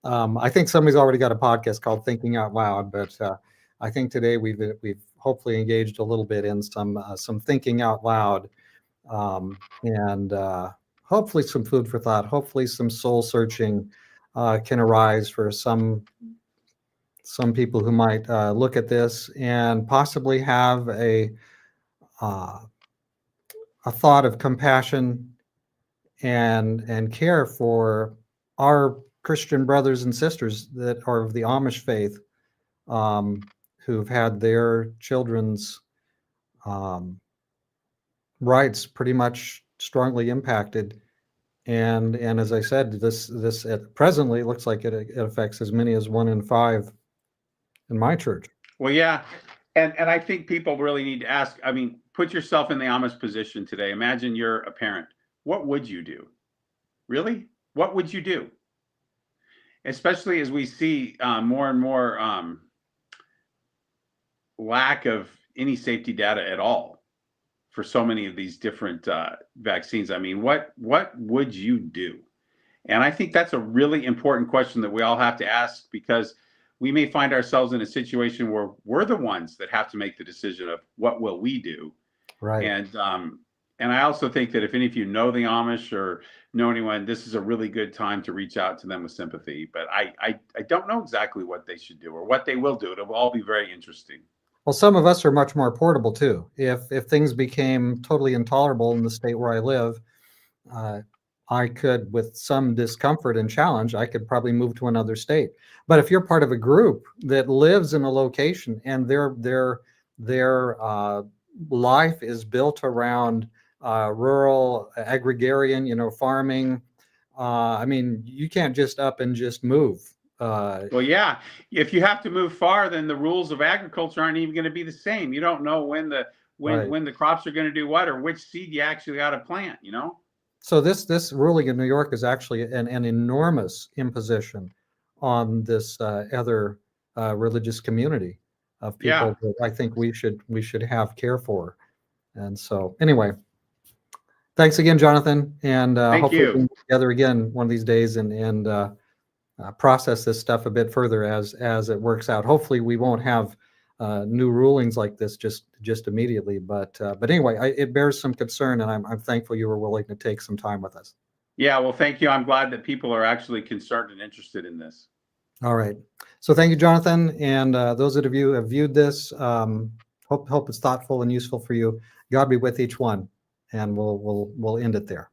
I think somebody's already got a podcast called Thinking Out Loud, but I think today we've hopefully engaged a little bit in some thinking out loud, and hopefully some food for thought. Hopefully some soul searching can arise for some people who might look at this and possibly have a thought of compassion and care for our Christian brothers and sisters that are of the Amish faith, who've had their children's rights pretty much strongly impacted. And as I said, this presently looks like it affects as many as 1 in 5 in my church. Well, yeah. And I think people really need to ask, I mean, put yourself in the Amish position today. Imagine you're a parent. What would you do? Really? What would you do? Especially as we see more and more lack of any safety data at all for so many of these different vaccines. I mean, what would you do? And I think that's a really important question that we all have to ask, because we may find ourselves in a situation where we're the ones that have to make the decision of what will we do. Right. And I also think that if any of you know the Amish or know anyone, this is a really good time to reach out to them with sympathy. But I don't know exactly what they should do or what they will do. It'll all be very interesting. Well, some of us are much more portable too. If things became totally intolerable in the state where I live, I could, with some discomfort and challenge, I could probably move to another state. But if you're part of a group that lives in a location and their life is built around rural agrarian, farming, I mean, you can't just up and just move. Well, yeah, if you have to move far, then the rules of agriculture aren't even going to be the same. You don't know when the crops are going to do what, or which seed you actually got to plant. So this ruling in New York is actually an enormous imposition on this other religious community of people that I think we should have care for. And so anyway, thanks again, Jonathan, and hopefully we can get together again one of these days and process this stuff a bit further as it works out. Hopefully we won't have new rulings like this just immediately, but anyway, it bears some concern, and I'm thankful you were willing to take some time with us. Yeah, well, thank you. I'm glad that people are actually concerned and interested in this. All right. So thank you, Jonathan, and those of you who have viewed this, hope it's thoughtful and useful for you. God be with each one, and we'll end it there.